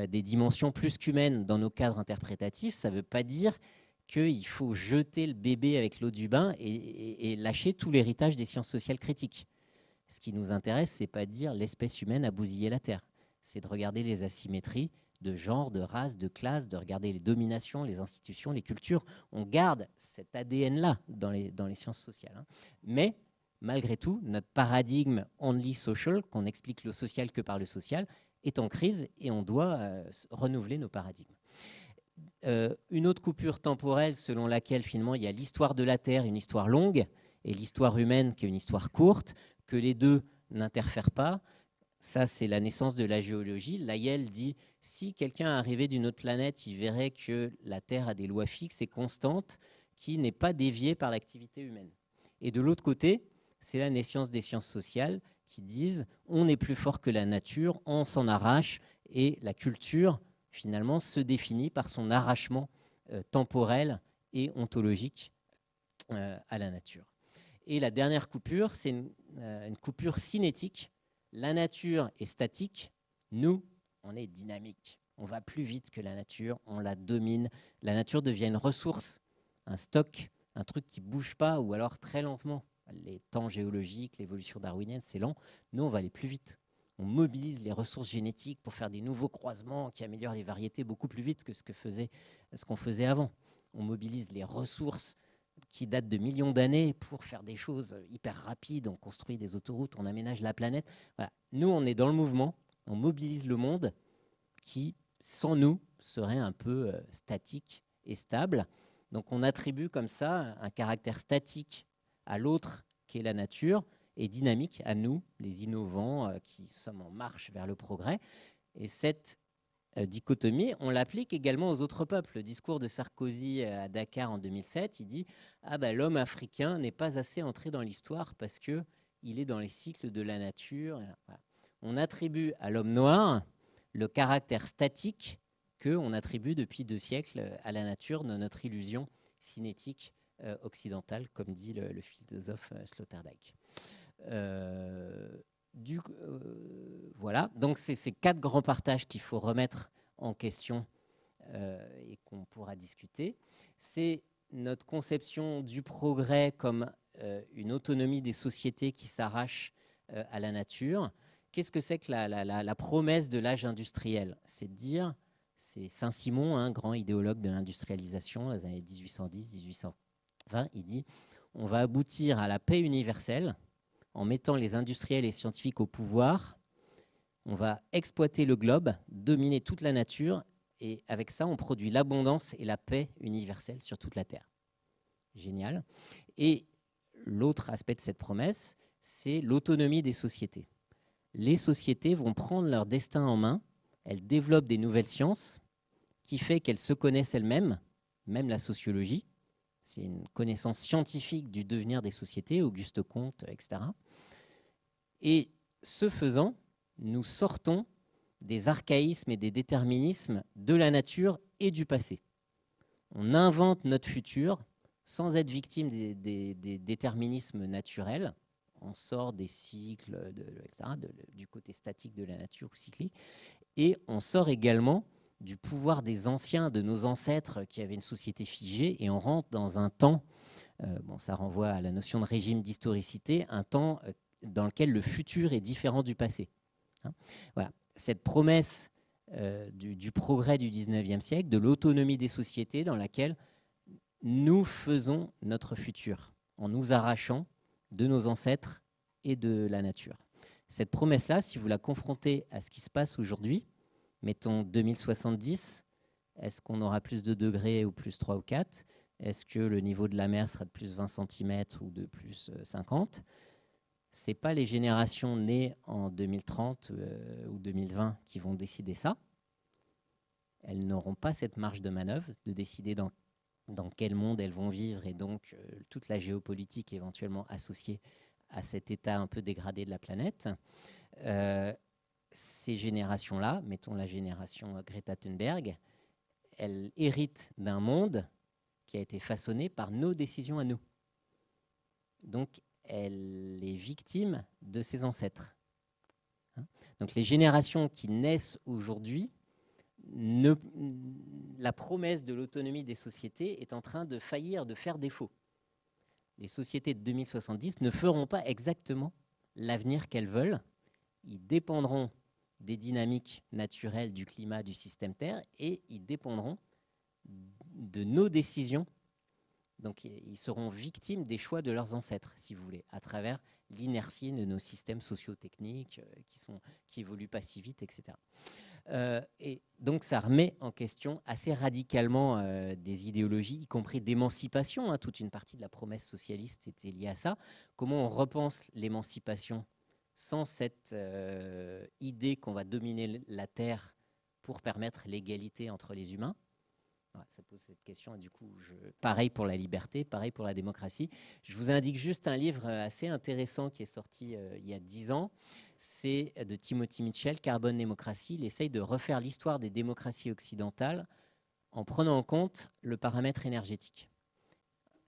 des dimensions plus qu'humaines dans nos cadres interprétatifs, ça ne veut pas dire qu'il faut jeter le bébé avec l'eau du bain et lâcher tout l'héritage des sciences sociales critiques. Ce qui nous intéresse, ce n'est pas de dire l'espèce humaine a bousillé la Terre. C'est de regarder les asymétries de genre, de race, de classe, de regarder les dominations, les institutions, les cultures. On garde cet ADN-là dans les sciences sociales. Hein. Mais malgré tout, notre paradigme only social, qu'on explique le social que par le social, est en crise et on doit renouveler nos paradigmes. Une autre coupure temporelle selon laquelle finalement il y a l'histoire de la Terre, une histoire longue, et l'histoire humaine qui est une histoire courte, que les deux n'interfèrent pas. Ça, c'est la naissance de la géologie. Lyell dit, si quelqu'un arrivait d'une autre planète, il verrait que la Terre a des lois fixes et constantes qui n'est pas déviée par l'activité humaine. Et de l'autre côté, c'est la naissance des sciences sociales qui disent, on est plus fort que la nature, on s'en arrache, et la culture, finalement, se définit par son arrachement temporel et ontologique à la nature. Et la dernière coupure, c'est une coupure cinétique. La nature est statique, nous, on est dynamique. On va plus vite que la nature, on la domine. La nature devient une ressource, un stock, un truc qui ne bouge pas ou alors très lentement. Les temps géologiques, l'évolution darwinienne, c'est lent. Nous, on va aller plus vite. On mobilise les ressources génétiques pour faire des nouveaux croisements qui améliorent les variétés beaucoup plus vite que ce qu'on faisait avant. On mobilise les ressources qui datent de millions d'années pour faire des choses hyper rapides. On construit des autoroutes, on aménage la planète. Voilà. Nous, on est dans le mouvement, on mobilise le monde qui, sans nous, serait un peu statique et stable. Donc on attribue comme ça un caractère statique à l'autre qui est la nature et dynamique à nous, les innovants qui sommes en marche vers le progrès. Et cette dichotomie, on l'applique également aux autres peuples. Le discours de Sarkozy à Dakar en 2007, il dit « Ah ben, l'homme africain n'est pas assez entré dans l'histoire parce qu'il est dans les cycles de la nature. » Voilà. On attribue à l'homme noir le caractère statique qu'on attribue depuis 2 siècles à la nature dans notre illusion cinétique occidentale, comme dit le philosophe Sloterdijk. Voilà, donc c'est ces 4 grands partages qu'il faut remettre en question et qu'on pourra discuter. C'est notre conception du progrès comme une autonomie des sociétés qui s'arrache à la nature. Qu'est-ce que c'est que la promesse de l'âge industriel? C'est de dire, c'est Saint-Simon, un grand idéologue de l'industrialisation, dans les années 1810-1820, il dit on va aboutir à la paix universelle en mettant les industriels et les scientifiques au pouvoir. On va exploiter le globe, dominer toute la nature, et avec ça, on produit l'abondance et la paix universelle sur toute la Terre. Génial. Et l'autre aspect de cette promesse, c'est l'autonomie des sociétés. Les sociétés vont prendre leur destin en main, elles développent des nouvelles sciences qui fait qu'elles se connaissent elles-mêmes, même la sociologie. C'est une connaissance scientifique du devenir des sociétés, Auguste Comte, etc. Et ce faisant, nous sortons des archaïsmes et des déterminismes de la nature et du passé. On invente notre futur sans être victime des déterminismes naturels. On sort des cycles, etc., du côté statique de la nature ou cyclique, Et on sort également du pouvoir des anciens, de nos ancêtres qui avaient une société figée, et on rentre dans un temps, ça renvoie à la notion de régime d'historicité, un temps dans lequel le futur est différent du passé. Hein, voilà. Cette promesse du progrès du 19e siècle, de l'autonomie des sociétés dans laquelle nous faisons notre futur, en nous arrachant de nos ancêtres et de la nature. Cette promesse-là, si vous la confrontez à ce qui se passe aujourd'hui, mettons 2070, est-ce qu'on aura plus de degrés ou plus 3 ou 4 ? Est-ce que le niveau de la mer sera de plus 20 cm ou de plus 50 ? Ce n'est pas les générations nées en 2030 ou 2020 qui vont décider ça. Elles n'auront pas cette marge de manœuvre de décider dans quel monde elles vont vivre et donc toute la géopolitique éventuellement associée à cet état un peu dégradé de la planète. Ces générations-là, mettons la génération Greta Thunberg, elles héritent d'un monde qui a été façonné par nos décisions à nous. Donc, elle est victime de ses ancêtres. Donc, les générations qui naissent aujourd'hui, la promesse de l'autonomie des sociétés est en train de faillir, de faire défaut. Les sociétés de 2070 ne feront pas exactement l'avenir qu'elles veulent. Ils dépendront des dynamiques naturelles du climat, du système Terre, et ils dépendront de nos décisions. Donc, ils seront victimes des choix de leurs ancêtres, si vous voulez, à travers l'inertie de nos systèmes socio-techniques qui évoluent pas si vite, etc. Et donc, ça remet en question assez radicalement des idéologies, y compris d'émancipation. Toute une partie de la promesse socialiste était liée à ça. Comment on repense l'émancipation sans cette idée qu'on va dominer la Terre pour permettre l'égalité entre les humains? Ça pose cette question, et du coup, pareil pour la liberté, pareil pour la démocratie. Je vous indique juste un livre assez intéressant qui est sorti il y a 10 ans. C'est de Timothy Mitchell, Carbone Démocratie. Il essaye de refaire l'histoire des démocraties occidentales en prenant en compte le paramètre énergétique.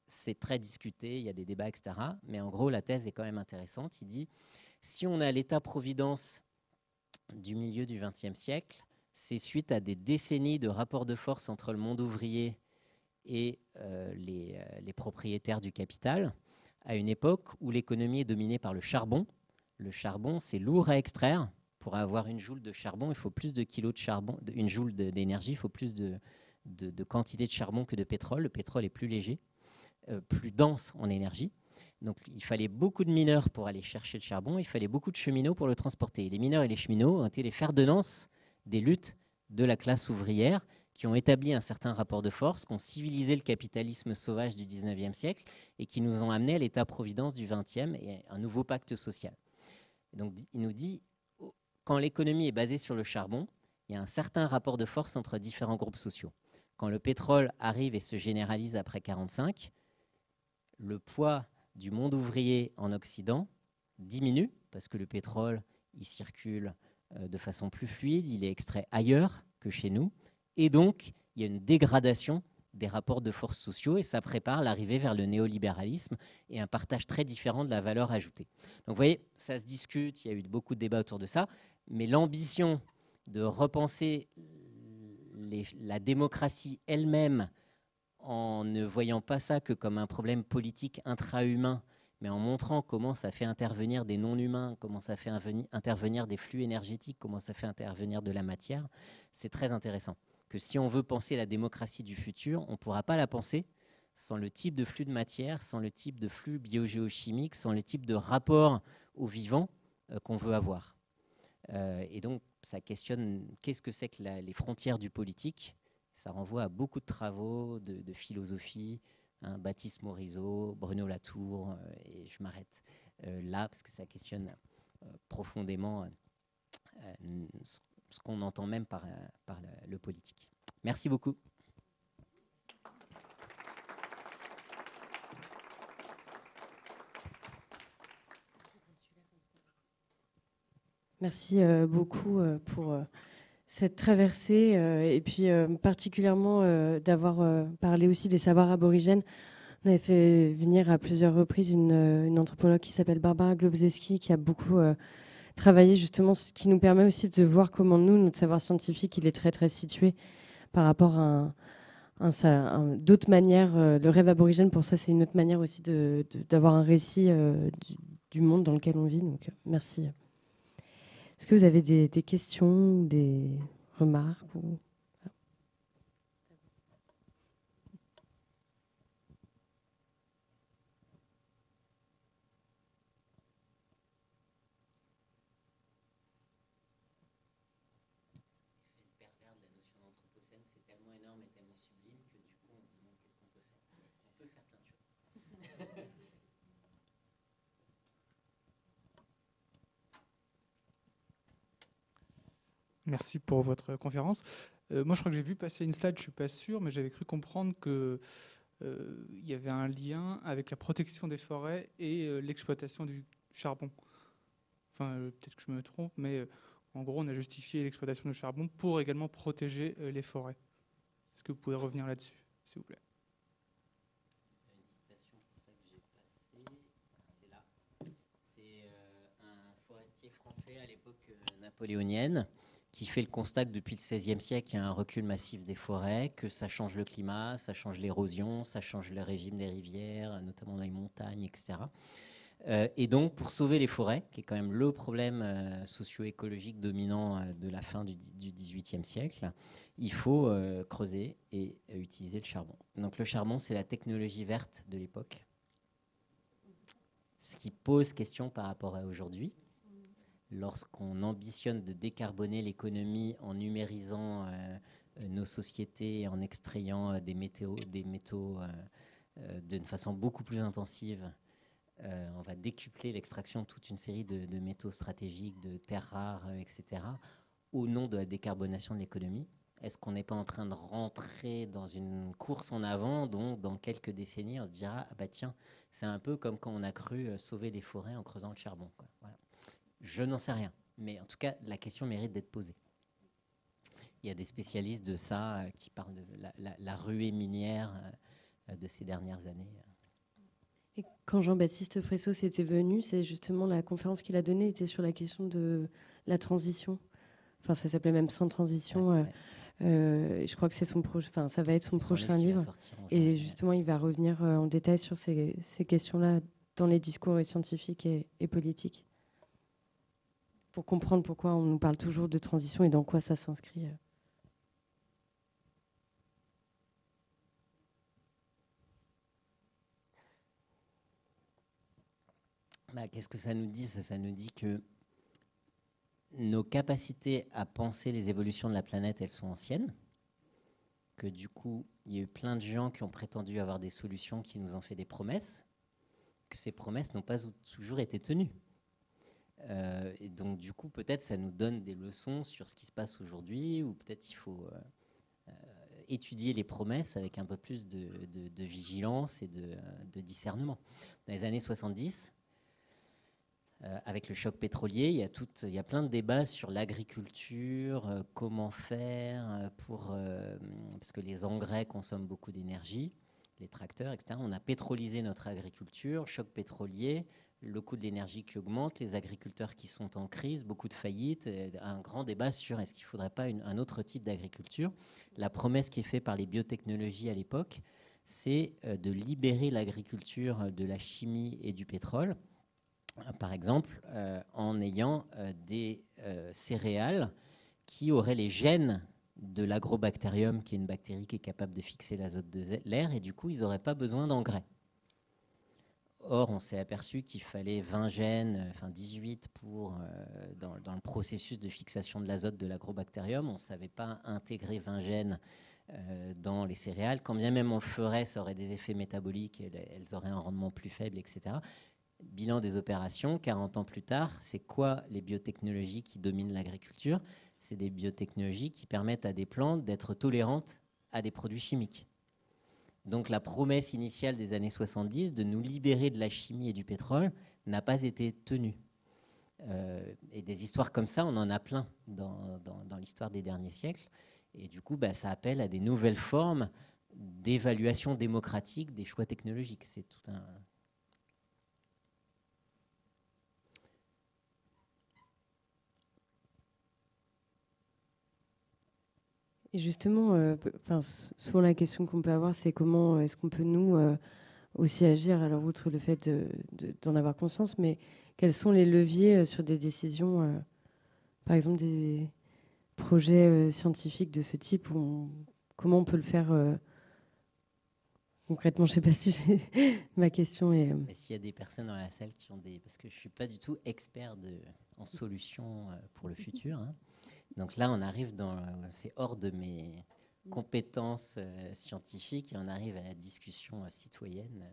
C'est très discuté, il y a des débats, etc. Mais en gros, la thèse est quand même intéressante. Il dit, si on a l'état-providence du milieu du XXe siècle, c'est suite à des décennies de rapports de force entre le monde ouvrier et les propriétaires du capital, à une époque où l'économie est dominée par le charbon. Le charbon, c'est lourd à extraire. Pour avoir une joule de charbon, il faut plus de kilos de charbon. Une joule d'énergie, il faut plus de quantité de charbon que de pétrole. Le pétrole est plus léger, plus dense en énergie. Donc, il fallait beaucoup de mineurs pour aller chercher le charbon. Il fallait beaucoup de cheminots pour le transporter. Et les mineurs et les cheminots ont été les fers de lance des luttes de la classe ouvrière qui ont établi un certain rapport de force, qui ont civilisé le capitalisme sauvage du 19e siècle et qui nous ont amené à l'état-providence du 20e et un nouveau pacte social. Donc, il nous dit, quand l'économie est basée sur le charbon, il y a un certain rapport de force entre différents groupes sociaux. Quand le pétrole arrive et se généralise après 1945, le poids du monde ouvrier en Occident diminue parce que le pétrole, il circule de façon plus fluide, il est extrait ailleurs que chez nous, et donc il y a une dégradation des rapports de force sociaux et ça prépare l'arrivée vers le néolibéralisme et un partage très différent de la valeur ajoutée. Donc vous voyez, ça se discute, il y a eu beaucoup de débats autour de ça, mais l'ambition de repenser la démocratie elle-même en ne voyant pas ça que comme un problème politique intra-humain, mais en montrant comment ça fait intervenir des non-humains, comment ça fait intervenir des flux énergétiques, comment ça fait intervenir de la matière, c'est très intéressant. Que si on veut penser la démocratie du futur, on ne pourra pas la penser sans le type de flux de matière, sans le type de flux biogéochimique, sans le type de rapport au vivant qu'on veut avoir. Et donc, ça questionne qu'est-ce que c'est que les frontières du politique. Ça renvoie à beaucoup de travaux de philosophie, Baptiste Morisot, Bruno Latour, et je m'arrête là parce que ça questionne profondément ce qu'on entend même par le politique. Merci beaucoup. Merci beaucoup pour cette traversée et puis particulièrement d'avoir parlé aussi des savoirs aborigènes. On avait fait venir à plusieurs reprises une anthropologue qui s'appelle Barbara Globzeski qui a beaucoup travailler justement, ce qui nous permet aussi de voir comment nous, notre savoir scientifique, il est très très situé par rapport à d'autres manières. Le rêve aborigène, pour ça, c'est une autre manière aussi d'avoir un récit du monde dans lequel on vit. Donc, merci. Est-ce que vous avez des questions ou des remarques ou... Merci pour votre conférence. Moi, je crois que j'ai vu passer une slide, je ne suis pas sûr, mais j'avais cru comprendre qu'il y avait un lien avec la protection des forêts et l'exploitation du charbon. Enfin, peut-être que je me trompe, mais en gros, on a justifié l'exploitation du charbon pour également protéger les forêts. Est-ce que vous pouvez revenir là-dessus, s'il vous plaît? Une citation pour ça que j'ai passée, c'est là. C'est un forestier français à l'époque napoléonienne qui fait le constat que depuis le XVIe siècle, il y a un recul massif des forêts, que ça change le climat, ça change l'érosion, ça change le régime des rivières, notamment dans les montagnes, etc. Et donc, pour sauver les forêts, qui est quand même le problème socio-écologique dominant de la fin du XVIIIe siècle, il faut creuser et utiliser le charbon. Donc le charbon, c'est la technologie verte de l'époque, ce qui pose question par rapport à aujourd'hui. Lorsqu'on ambitionne de décarboner l'économie en numérisant nos sociétés, en extrayant des métaux d'une façon beaucoup plus intensive, on va décupler l'extraction de toute une série de métaux stratégiques, de terres rares, etc., au nom de la décarbonation de l'économie. Est-ce qu'on n'est pas en train de rentrer dans une course en avant, donc dans quelques décennies, on se dira, ah bah tiens, c'est un peu comme quand on a cru sauver les forêts en creusant le charbon, quoi. Voilà. Je n'en sais rien, mais en tout cas, la question mérite d'être posée. Il y a des spécialistes de ça qui parlent de la ruée minière de ces dernières années. Et quand Jean-Baptiste Fressos était venu, c'est justement la conférence qu'il a donnée était sur la question de la transition. Enfin, ça s'appelait même Sans transition. Ouais. Je crois que c'est ça va être son prochain livre. Et justement, il va revenir en détail sur ces questions-là dans les discours scientifiques et politiques, pour comprendre pourquoi on nous parle toujours de transition et dans quoi ça s'inscrit. Qu'est-ce que ça nous dit? Ça nous dit que nos capacités à penser les évolutions de la planète, elles sont anciennes, que du coup, il y a eu plein de gens qui ont prétendu avoir des solutions, qui nous ont fait des promesses, que ces promesses n'ont pas toujours été tenues. Et donc, du coup, peut-être ça nous donne des leçons sur ce qui se passe aujourd'hui, ou peut-être il faut étudier les promesses avec un peu plus de vigilance et de discernement. Dans les années 70, avec le choc pétrolier, il y a plein de débats sur l'agriculture, comment faire parce que les engrais consomment beaucoup d'énergie, les tracteurs, etc. On a pétrolisé notre agriculture, choc pétrolier, le coût de l'énergie qui augmente, les agriculteurs qui sont en crise, beaucoup de faillites, un grand débat sur est-ce qu'il ne faudrait pas un autre type d'agriculture. La promesse qui est faite par les biotechnologies à l'époque, c'est de libérer l'agriculture de la chimie et du pétrole. Par exemple, en ayant des céréales qui auraient les gènes de l'agrobactérium, qui est une bactérie qui est capable de fixer l'azote de l'air, et du coup, ils n'auraient pas besoin d'engrais. Or, on s'est aperçu qu'il fallait 20 gènes, enfin 18 dans le processus de fixation de l'azote de l'agrobactérium. On ne savait pas intégrer 20 gènes dans les céréales. Quand bien même on le ferait, ça aurait des effets métaboliques, elles auraient un rendement plus faible, etc. Bilan des opérations, 40 ans plus tard, c'est quoi les biotechnologies qui dominent l'agriculture? C'est des biotechnologies qui permettent à des plantes d'être tolérantes à des produits chimiques. Donc la promesse initiale des années 70 de nous libérer de la chimie et du pétrole n'a pas été tenue. Et des histoires comme ça, on en a plein dans l'histoire des derniers siècles. Et du coup, ça appelle à des nouvelles formes d'évaluation démocratique des choix technologiques. C'est tout un... Et justement, souvent la question qu'on peut avoir, c'est comment est-ce qu'on peut nous aussi agir, alors outre le fait d'en avoir conscience, mais quels sont les leviers sur des décisions, par exemple des projets scientifiques de ce type, comment on peut le faire concrètement? Je ne sais pas si ma question est... S'il y a des personnes dans la salle qui ont des... Parce que je ne suis pas du tout expert en solutions pour le futur. Hein. Donc là, on arrive dans... C'est hors de mes compétences scientifiques et on arrive à la discussion citoyenne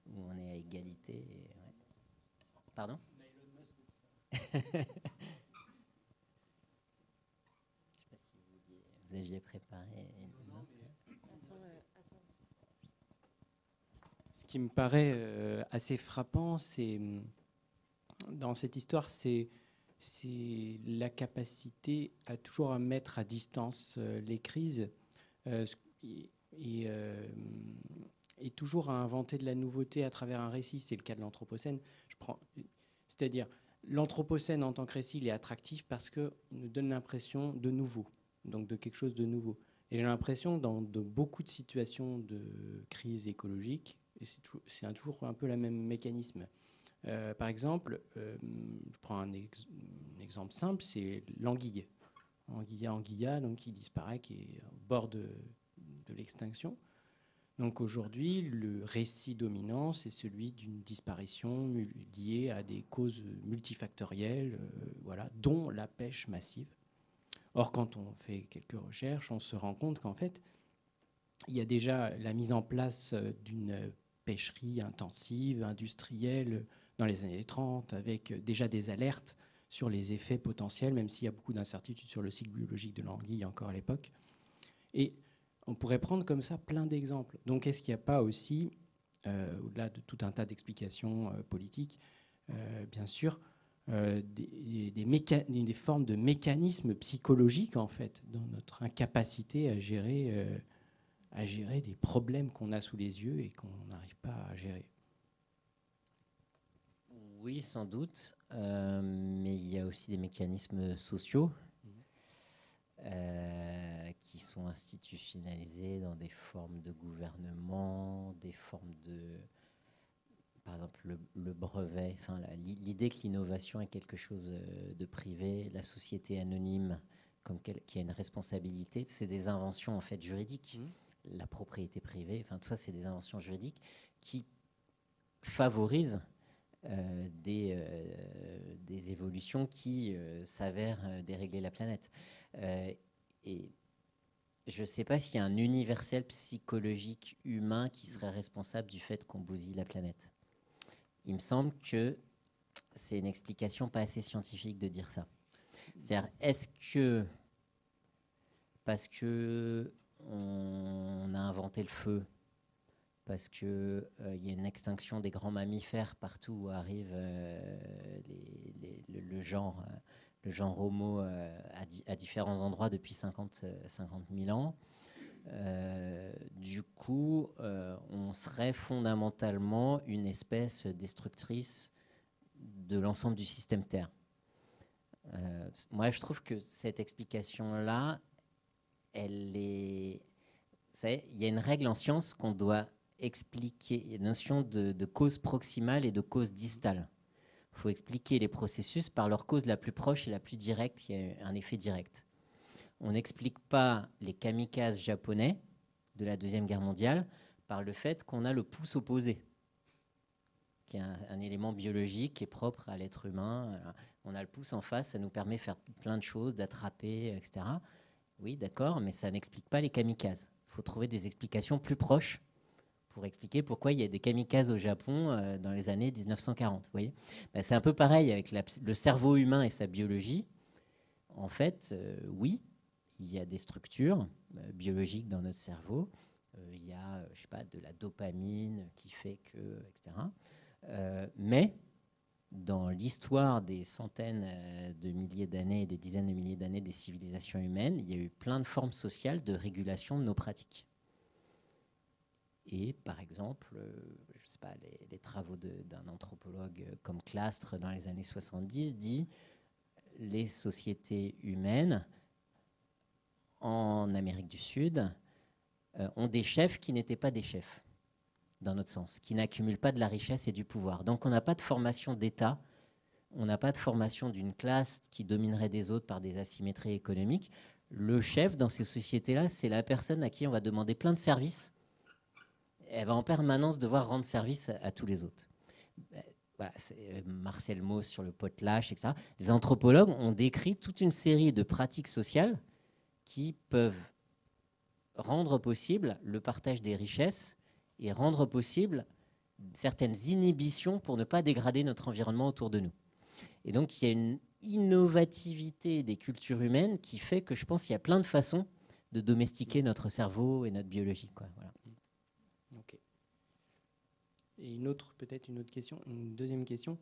où on est à égalité. Ouais. Pardon? Je ne sais pas si vous aviez préparé... Ce qui me paraît assez frappant, c'est dans cette histoire, c'est la capacité à toujours à mettre à distance les crises et toujours à inventer de la nouveauté à travers un récit. C'est le cas de l'Anthropocène. C'est-à-dire, l'Anthropocène en tant que récit, il est attractif parce qu'il nous donne l'impression de nouveau, donc de quelque chose de nouveau. Et j'ai l'impression, dans beaucoup de situations de crise écologique, et c'est toujours un peu le même mécanisme. Par exemple, je prends un exemple simple, c'est l'anguille. Anguilla, donc qui disparaît, qui est au bord de l'extinction. Donc aujourd'hui, le récit dominant, c'est celui d'une disparition liée à des causes multifactorielles, dont la pêche massive. Or, quand on fait quelques recherches, on se rend compte qu'en fait, il y a déjà la mise en place d'une pêcherie intensive, industrielle, dans les années 30, avec déjà des alertes sur les effets potentiels, même s'il y a beaucoup d'incertitudes sur le cycle biologique de l'anguille encore à l'époque. Et on pourrait prendre comme ça plein d'exemples. Donc est-ce qu'il n'y a pas aussi, au-delà de tout un tas d'explications politiques, bien sûr, des formes de mécanismes psychologiques, en fait, dans notre incapacité à gérer des problèmes qu'on a sous les yeux et qu'on n'arrive pas à gérer? Oui, sans doute, mais il y a aussi des mécanismes sociaux qui sont institutionnalisés dans des formes de gouvernement, des formes de... Par exemple, le brevet, l'idée que l'innovation est quelque chose de privé, la société anonyme qui a une responsabilité, c'est des inventions en fait juridiques. La propriété privée, tout ça, c'est des inventions juridiques qui favorisent des évolutions qui s'avèrent dérégler la planète. Et je ne sais pas s'il y a un universel psychologique humain qui serait responsable du fait qu'on bousille la planète. Il me semble que c'est une explication pas assez scientifique de dire ça. C'est-à-dire, est-ce que parce que on a inventé le feu, parce qu'il y a une extinction des grands mammifères partout où arrive le genre Homo à différents endroits depuis 50 000 ans. Du coup, on serait fondamentalement une espèce destructrice de l'ensemble du système Terre. Moi, je trouve que cette explication-là, il y a une règle en science qu'on doit expliquer, il y a une notion de cause proximale et de cause distale. Il faut expliquer les processus par leur cause la plus proche et la plus directe, il y a un effet direct. On n'explique pas les kamikazes japonais de la Deuxième Guerre mondiale par le fait qu'on a le pouce opposé, qui est un élément biologique qui est propre à l'être humain. On a le pouce en face, ça nous permet de faire plein de choses, d'attraper, etc. Oui, d'accord, mais ça n'explique pas les kamikazes. Il faut trouver des explications plus proches pour expliquer pourquoi il y a des kamikazes au Japon dans les années 1940. Vous voyez, c'est un peu pareil avec le cerveau humain et sa biologie. En fait, oui, il y a des structures biologiques dans notre cerveau. Il y a, je sais pas, de la dopamine qui fait que, etc. Mais dans l'histoire des centaines de milliers d'années, des dizaines de milliers d'années des civilisations humaines, il y a eu plein de formes sociales de régulation de nos pratiques. Et par exemple, je sais pas, les travaux d'un anthropologue comme Clastres dans les années 70 dit les sociétés humaines en Amérique du Sud, ont des chefs qui n'étaient pas des chefs, dans notre sens, qui n'accumulent pas de la richesse et du pouvoir. Donc on n'a pas de formation d'État, on n'a pas de formation d'une classe qui dominerait des autres par des asymétries économiques. Le chef, dans ces sociétés-là, c'est la personne à qui on va demander plein de services. Elle va en permanence devoir rendre service à tous les autres. Voilà, c'est Marcel Mauss sur le potlatch, etc. Les anthropologues ont décrit toute une série de pratiques sociales qui peuvent rendre possible le partage des richesses et rendre possible certaines inhibitions pour ne pas dégrader notre environnement autour de nous. Et donc, il y a une innovativité des cultures humaines qui fait que je pense qu'il y a plein de façons de domestiquer notre cerveau et notre biologie, quoi. Voilà. Ok. Et peut-être une autre question, une deuxième question.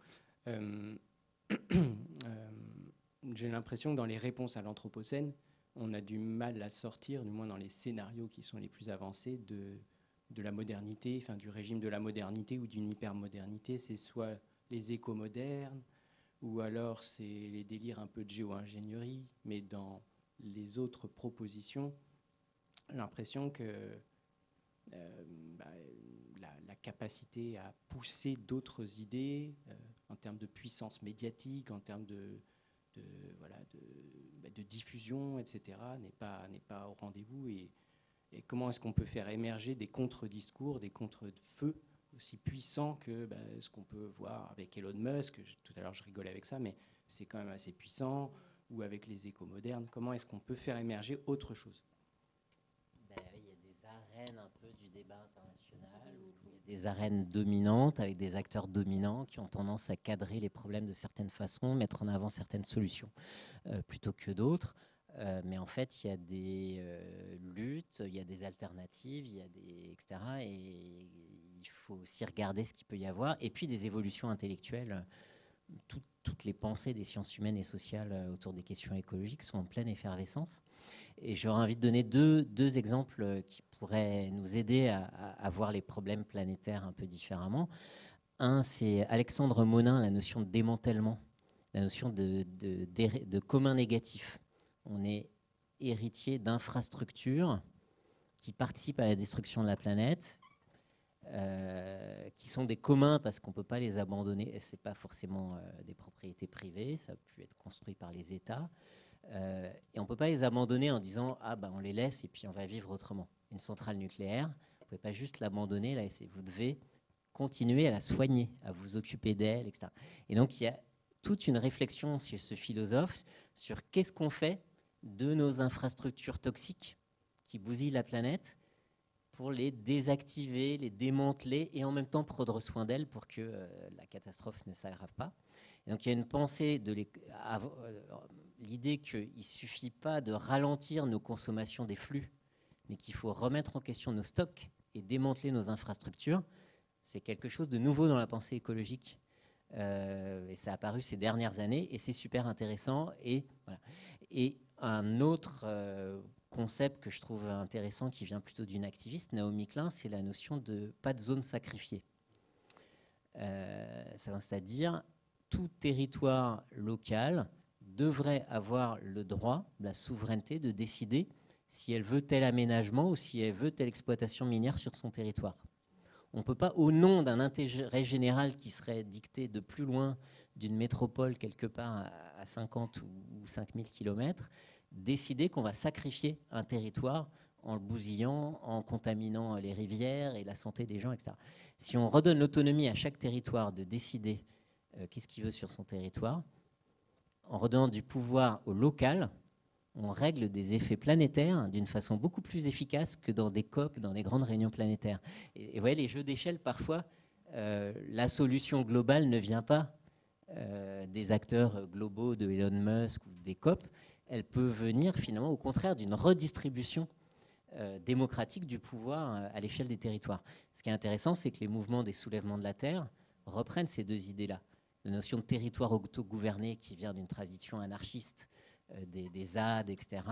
J'ai l'impression que dans les réponses à l'Anthropocène, on a du mal à sortir, du moins dans les scénarios qui sont les plus avancés, de la modernité, enfin du régime de la modernité ou d'une hypermodernité. C'est soit les éco-modernes, ou alors c'est les délires un peu de géo-ingénierie, mais dans les autres propositions, j'ai l'impression que la capacité à pousser d'autres idées en termes de puissance médiatique, en termes de diffusion, etc., n'est pas au rendez-vous. Et comment est-ce qu'on peut faire émerger des contre-discours, des contre-feux aussi puissants que ce qu'on peut voir avec Elon Musk. Tout à l'heure, je rigolais avec ça, mais c'est quand même assez puissant. Ou avec les éco-modernes. Comment est-ce qu'on peut faire émerger autre chose ? Il y a des arènes un peu du débat international, il y a des arènes dominantes avec des acteurs dominants qui ont tendance à cadrer les problèmes de certaines façons, mettre en avant certaines solutions plutôt que d'autres. Mais en fait, il y a des luttes, il y a des alternatives, il y a des etc. Et il faut aussi regarder ce qu'il peut y avoir. Et puis des évolutions intellectuelles. Toutes les pensées des sciences humaines et sociales autour des questions écologiques sont en pleine effervescence. Et j'aurais envie de donner deux exemples qui pourraient nous aider à voir les problèmes planétaires un peu différemment. Un, c'est Alexandre Monin, la notion de démantèlement, la notion de commun négatif. On est héritier d'infrastructures qui participent à la destruction de la planète, qui sont des communs parce qu'on ne peut pas les abandonner. Ce n'est pas forcément des propriétés privées, ça a pu être construit par les États. Et on ne peut pas les abandonner en disant on les laisse et puis on va vivre autrement. Une centrale nucléaire, vous ne pouvez pas juste l'abandonner, vous devez continuer à la soigner, à vous occuper d'elle, etc. Et donc il y a toute une réflexion chez ce philosophe sur qu'est-ce qu'on fait de nos infrastructures toxiques qui bousillent la planète pour les désactiver, les démanteler et en même temps prendre soin d'elles pour que la catastrophe ne s'aggrave pas. Et donc il y a une pensée de l'idée qu'il ne suffit pas de ralentir nos consommations des flux, mais qu'il faut remettre en question nos stocks et démanteler nos infrastructures. C'est quelque chose de nouveau dans la pensée écologique. Et ça a apparu ces dernières années et c'est super intéressant. Et, voilà. Et un autre concept que je trouve intéressant qui vient plutôt d'une activiste, Naomi Klein, c'est la notion de pas de zone sacrifiée. C'est-à-dire tout territoire local devrait avoir le droit, la souveraineté de décider si elle veut tel aménagement ou si elle veut telle exploitation minière sur son territoire. On ne peut pas, au nom d'un intérêt général qui serait dicté de plus loin d'une métropole quelque part à 50 ou 5000 km, décider qu'on va sacrifier un territoire en le bousillant, en contaminant les rivières et la santé des gens, etc. Si on redonne l'autonomie à chaque territoire de décider qu'est-ce qu'il veut sur son territoire, en redonnant du pouvoir au local, on règle des effets planétaires d'une façon beaucoup plus efficace que dans des COP, dans des grandes réunions planétaires. Et vous voyez, les jeux d'échelle, parfois, la solution globale ne vient pas des acteurs globaux de Elon Musk ou des COP. Elle peut venir finalement au contraire d'une redistribution démocratique du pouvoir à l'échelle des territoires. Ce qui est intéressant, c'est que les mouvements des soulèvements de la Terre reprennent ces deux idées-là. La notion de territoire autogouverné qui vient d'une tradition anarchiste des ZAD, etc.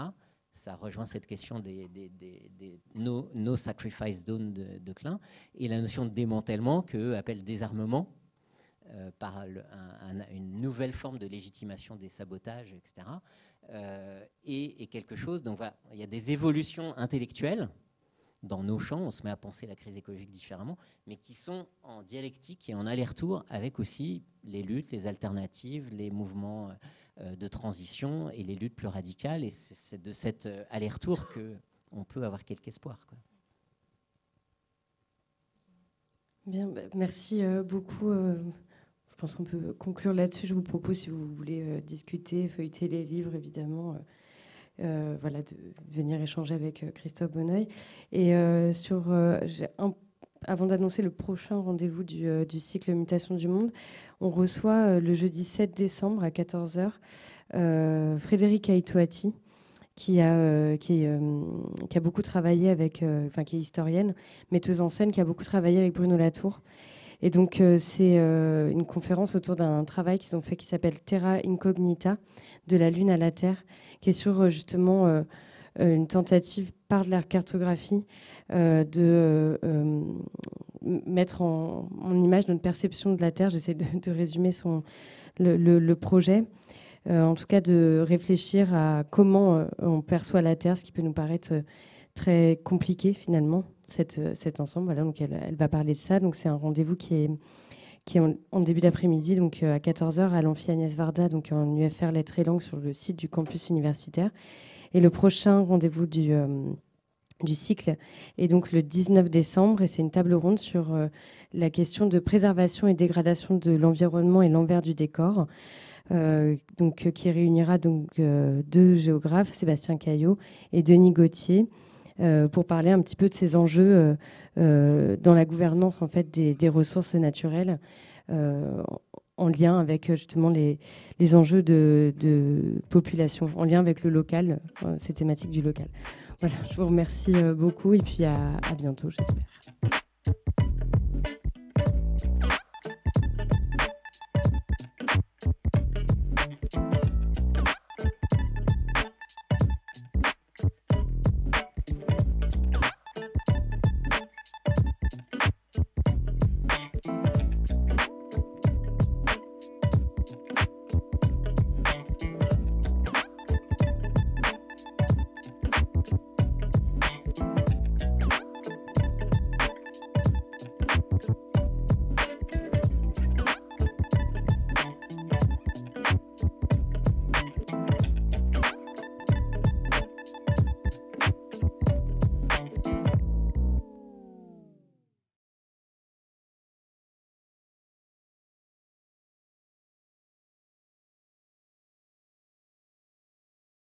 Ça rejoint cette question des no sacrifice zone de Klein et la notion de démantèlement qu'eux appellent désarmement par une nouvelle forme de légitimation des sabotages, etc. est quelque chose. Donc voilà, il y a des évolutions intellectuelles dans nos champs, on se met à penser la crise écologique différemment, mais qui sont en dialectique et en aller-retour avec aussi les luttes, les alternatives, les mouvements de transition et les luttes plus radicales. Et c'est de cet aller-retour qu'on peut avoir quelque espoir, quoi. Bien, merci beaucoup. Je pense qu'on peut conclure là-dessus. Je vous propose, si vous voulez discuter, feuilleter les livres, évidemment, voilà, de venir échanger avec Christophe Bonneuil. Et avant d'annoncer le prochain rendez-vous du cycle Mutation du Monde, on reçoit le jeudi 7 décembre à 14h Frédéric Aïtouati, qui a beaucoup travaillé avec, qui est historienne, metteuse en scène, qui a beaucoup travaillé avec Bruno Latour. Et donc, c'est une conférence autour d'un travail qu'ils ont fait qui s'appelle Terra Incognita, de la Lune à la Terre, qui est sur justement une tentative par de la cartographie de mettre en image notre perception de la Terre. J'essaie de résumer le projet. En tout cas, de réfléchir à comment on perçoit la Terre, ce qui peut nous paraître très compliqué finalement, cet ensemble. Voilà, donc elle va parler de ça. Donc c'est un rendez-vous qui est en début d'après-midi, donc à 14h à l'Amphi Agnès Varda, donc en UFR Lettres et Langues sur le site du campus universitaire. Et le prochain rendez-vous du cycle est donc le 19 décembre, et c'est une table ronde sur la question de préservation et dégradation de l'environnement et l'envers du décor. Qui réunira donc deux géographes, Sébastien Caillot et Denis Gauthier, pour parler un petit peu de ces enjeux dans la gouvernance en fait des ressources naturelles, en lien avec justement les enjeux de population, en lien avec le local, ces thématiques du local. Voilà, je vous remercie beaucoup et puis à bientôt, j'espère.